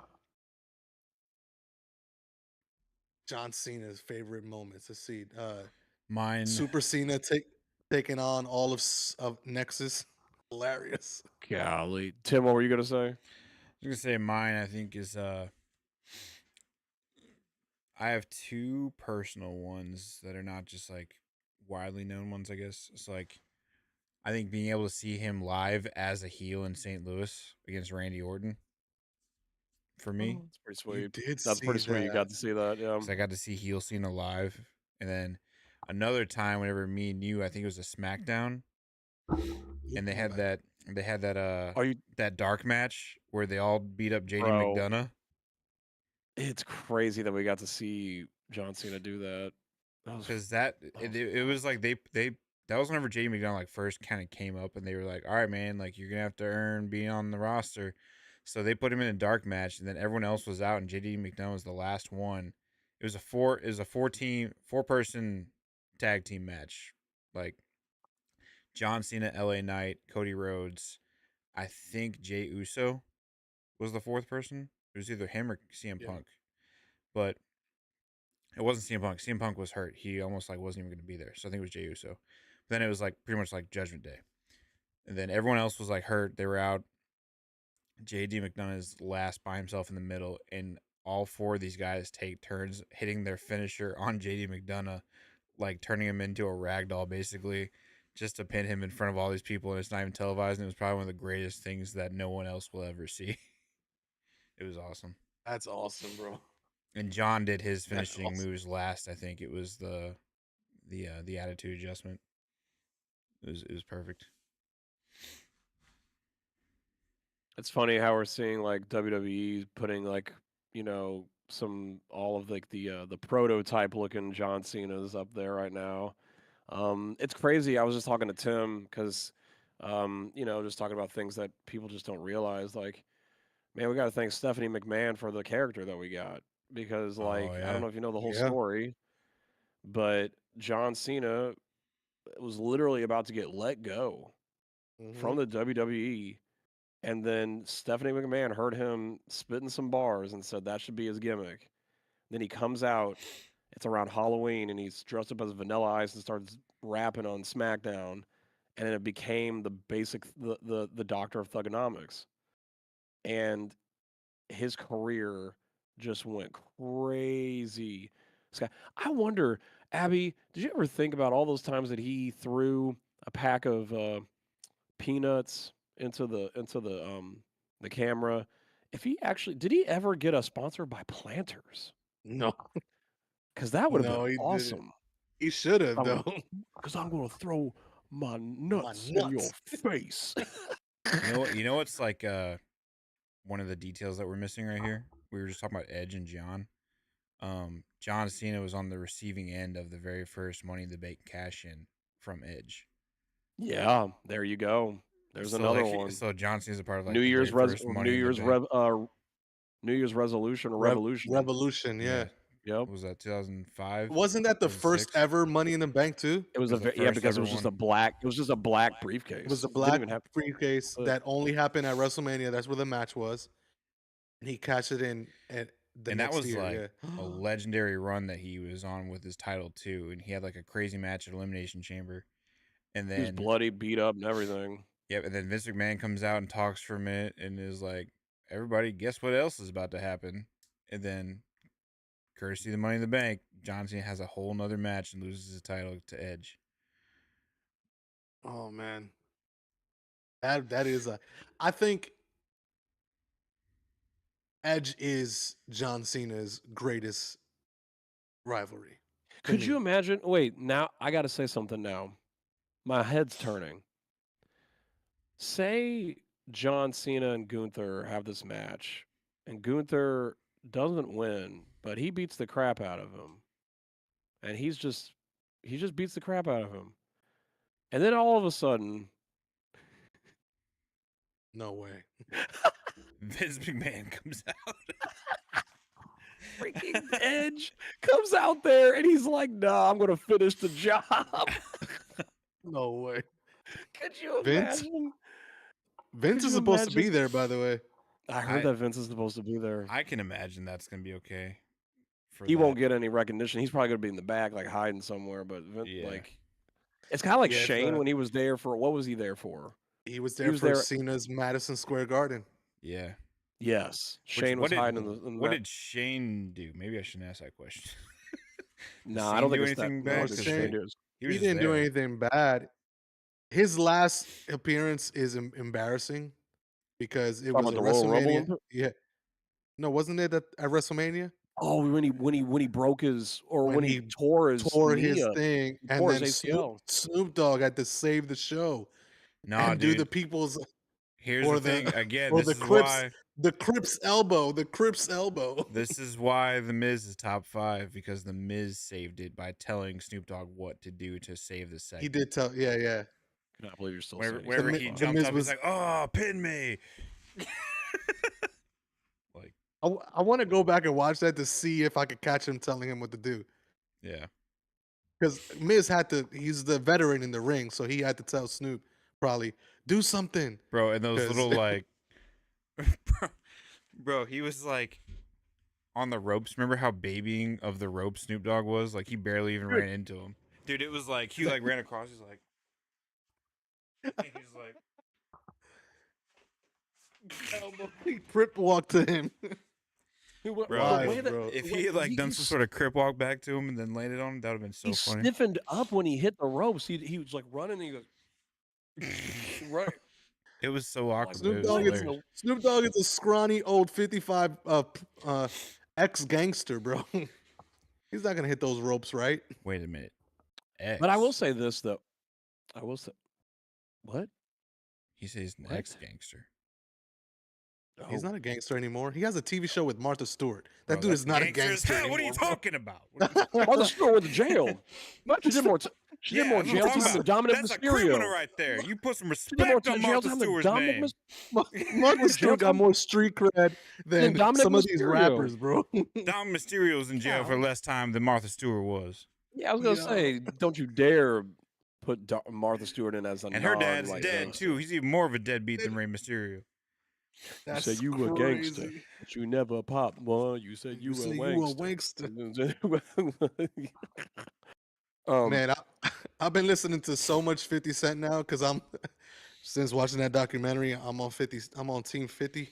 S3: John Cena's favorite moments. Let's see.
S1: Mine,
S3: Super Cena taking on all of Nexus. Hilarious.
S2: Golly, Tim, what were you gonna say?
S1: I was gonna say mine. I think is I have two personal ones that are not just like widely known ones. I guess it's like I think being able to see him live as a heel in St. Louis against Randy Orton for me,
S2: That's pretty
S3: You
S2: sweet.
S3: did
S2: That's pretty
S3: see
S2: sweet. You
S3: that.
S2: got to see that. Yeah.
S1: because I got to see heel Cena live, and then another time whenever me and you, I think it was a SmackDown, and they
S3: Oh
S1: had
S3: man.
S1: that
S2: Are you,
S1: that dark match where they all beat up JD
S2: bro?
S1: McDonough.
S2: It's crazy that we got to see John Cena do that. That was
S1: Because
S2: that was
S1: it was like they that was whenever JD McDonough like first kind of came up, and they were like, all right, man, like you're gonna have to earn being on the roster. So they put him in a dark match, and then everyone else was out, and JD McDonough was the last one. It was a four person tag team match, like John Cena, LA Knight, Cody Rhodes. I think Jay Uso was the fourth person. It was either him or CM
S3: Yeah.
S1: Punk, but it wasn't CM Punk. CM Punk was hurt. He almost like wasn't even going to be there. So I think it was Jey Uso. But then it was like pretty much like Judgment Day, and then everyone else was like hurt. They were out. JD McDonough is last by himself in the middle, and all four of these guys take turns hitting their finisher on JD McDonough, like turning him into a ragdoll basically, just to pin him in front of all these people, and it's not even televised. And it was probably one of the greatest things that no one else will ever see. It was awesome.
S3: That's awesome, bro.
S1: And John did his
S3: That's
S1: finishing
S3: awesome.
S1: moves last. I think it was the attitude adjustment. It was perfect.
S2: It's funny how we're seeing like WWE putting like, some all of like the prototype looking John Cena's up there right now. It's crazy. I was just talking to Tim because, just talking about things that people just don't realize. Like, man, we got to thank Stephanie McMahon for the character that we got because,
S1: Oh
S2: like, I don't
S1: yeah,
S2: know if you know the whole
S3: Yeah.
S2: story, but John Cena was literally about to get let go
S3: Hmm.
S2: from the WWE. And then Stephanie McMahon heard him spitting some bars and said that should be his gimmick. Then he comes out, it's around Halloween, and he's dressed up as Vanilla Ice and starts rapping on SmackDown. And then it became the basic, the doctor of thugonomics. And his career just went crazy. I wonder, Abby, did you ever think about all those times that he threw a pack of peanuts into the camera? If he actually did he ever get a sponsor by Planters?
S3: No,
S2: Because that would have been
S3: no, he didn't.
S2: awesome.
S3: He should have
S2: I'm
S3: though.
S2: because I'm gonna throw my
S3: My
S2: nuts in your
S3: nuts.
S2: face.
S1: you know what? You know what's like one of the details that we're missing right here. We were just talking about Edge and John. John Cena was on the receiving end of the very first Money in the Bank cash in from Edge.
S2: Yeah, there you go. There's another one.
S1: So John Cena's a part of
S2: New
S1: like the very
S2: Year's res
S1: first
S2: New
S1: Money in the
S2: Year's
S1: Bank.
S2: rev New Year's resolution or revolution.
S3: Revolution,
S1: Yeah,
S3: yeah.
S2: Yep.
S1: what was that 2005,
S3: Wasn't that the first
S1: 2006?
S3: ever Money in the Bank too?
S2: It was
S1: It was the
S2: yeah,
S1: first
S2: because
S1: ever one.
S2: it was just a black
S3: It was
S2: briefcase.
S3: a
S2: It didn't
S3: black
S2: even have
S3: briefcase
S2: uh,
S3: that only happened at WrestleMania. That's where the match was, and he cashed it in at the
S1: And that
S3: next
S1: was
S3: year.
S1: like
S3: Yeah.
S1: a legendary run that he was on with his title too, and he had like a crazy match at Elimination Chamber, and
S2: he was
S1: then
S2: bloody, beat up, and everything.
S1: yep, and then Vince McMahon comes out and talks for a minute and is like, "Everybody, guess what else is about to happen?" And then, courtesy of the Money in the Bank, John Cena has a whole nother match and loses his title to Edge.
S3: Oh man, that is a. I think Edge is John Cena's greatest rivalry to
S2: Could you
S3: me.
S2: imagine? Wait, now I got to say something now. My head's turning. Say John Cena and Gunther have this match, and Gunther doesn't win, but he beats the crap out of him, and he just beats the crap out of him, and then all of a sudden,
S3: No way.
S1: Vince McMahon comes out.
S2: freaking Edge comes out there, and he's like, "Nah, I'm gonna finish the job."
S3: No way.
S2: Could you
S3: Vince?
S2: imagine?
S3: Vince
S2: Could
S3: is
S2: you
S3: supposed to be
S2: imagine?
S3: there, by the way.
S2: I heard
S1: I
S2: that Vince is supposed to be there.
S1: I can imagine that's gonna be okay for
S2: He
S1: that.
S2: won't get any recognition. He's probably gonna be in the back, like hiding somewhere. But
S1: Yeah.
S2: it's kind of like
S3: Yeah, if,
S2: Shane when he was there for what was he there for?
S3: he was
S2: He
S3: there
S2: was
S3: for
S2: there.
S3: Cena's Madison Square Garden.
S1: Yeah.
S2: Yes,
S1: Which
S2: Shane was hiding in the.
S1: what did Shane do? Maybe I shouldn't ask that question. Did
S2: No, I
S1: Shane
S2: don't
S1: do
S2: think it's that.
S1: anything
S2: No, I
S1: bad?
S2: don't
S3: No,
S2: think it's
S1: 'Cause
S2: Shane.
S3: Shane,
S1: he
S3: he
S1: was just
S3: didn't do
S1: there.
S3: anything bad. His last appearance is embarrassing because it
S2: Talking
S3: was
S2: about
S3: at
S2: the Royal Rumble.
S3: WrestleMania. Yeah, no, wasn't it at WrestleMania
S2: Oh, when he broke his or
S3: when
S2: when he
S3: he
S2: tore his
S3: tore
S2: knee
S3: his
S2: up,
S3: thing,
S2: he
S3: and
S2: tore his
S3: then
S2: ACL.
S3: Snoop Dogg had to save the show
S1: Nah,
S3: and do the
S1: dude.
S3: people's
S1: Here's the
S3: or
S1: thing.
S3: the
S1: Again,
S3: or
S1: this is why
S3: The Crips elbow, the Crips elbow.
S1: the Miz is top 5 because the Miz saved it by telling Snoop Dogg what to do to save the
S3: He
S1: segment.
S3: did tell, yeah.
S2: Cannot believe you're still
S1: Wherever,
S2: saying
S1: wherever
S3: Mi-
S1: he
S3: the
S1: jumped
S3: Miz
S1: up,
S3: was-
S1: he's like, "Oh, pin me!" Like,
S3: I want to go back and watch that to see if I could catch him telling him what to do.
S1: yeah,
S3: Because Miz had to, he's the veteran in the ring, so he had to tell Snoop probably do something.
S1: bro. And those
S3: 'Cause-
S1: little like, bro, he was like on the ropes. Remember how babying of the rope Snoop Dogg was? Like he barely even ran into him, dude. It was like he like ran across. He's like, he's like,
S3: He Crip walked to him.
S1: bro.
S3: Wild, bro.
S1: If he had like done some sort of crip walk back to him and then landed on him, that would have been so
S2: he
S1: funny.
S2: stiffened up when he hit the ropes. He was like running. And he goes right.
S1: It was so awkward.
S3: Snoop
S1: It was
S3: Dogg,
S1: hilarious.
S3: Snoop Dogg is a scrawny old 55 ex gangster, bro. He's not gonna hit those ropes, right?
S1: Wait a minute.
S2: But I will
S1: X.
S2: say this though. I will say what?
S1: He says he's an
S2: What?
S1: ex-gangster.
S3: He's
S2: Oh.
S3: not a gangster anymore. He has a TV show with Martha Stewart. That
S1: Bro,
S3: dude
S1: that's
S3: is not a
S1: gangster as
S3: gangster
S1: hell.
S3: anymore.
S1: What are you
S3: bro.
S1: talking about? What are you
S2: Martha Stewart went to jail. She did more. She did more
S1: that's what
S2: jail
S1: I'm
S2: time
S1: talking
S2: than
S1: about.
S2: Dominant
S1: That's a
S2: Mysterio.
S1: criminal right there. You put some
S2: She did more
S1: respect on
S2: jail
S1: Martha
S2: time than
S1: Stewart's
S2: Dominic
S1: name.
S3: Martha
S2: jail
S3: Stewart got
S2: time-
S3: more street cred than
S2: Dominic
S3: some of these
S2: Mysterio.
S3: rappers, bro.
S1: Dom Mysterio's in jail for less time than Martha Stewart was.
S2: Yeah, I was gonna
S3: Yo.
S2: say, don't you dare put Martha Stewart in as a
S1: And her dad's
S2: non-white
S1: dead
S2: gangster.
S1: too. He's even more of a deadbeat than Rey Mysterio.
S2: You said you were a gangster,
S3: crazy.
S2: but you never popped one. You said you
S3: say
S2: were a
S3: you a
S2: wankster.
S3: Man, I've been listening to so much 50 Cent now because I'm since watching that documentary, I'm on 50. I'm on Team 50.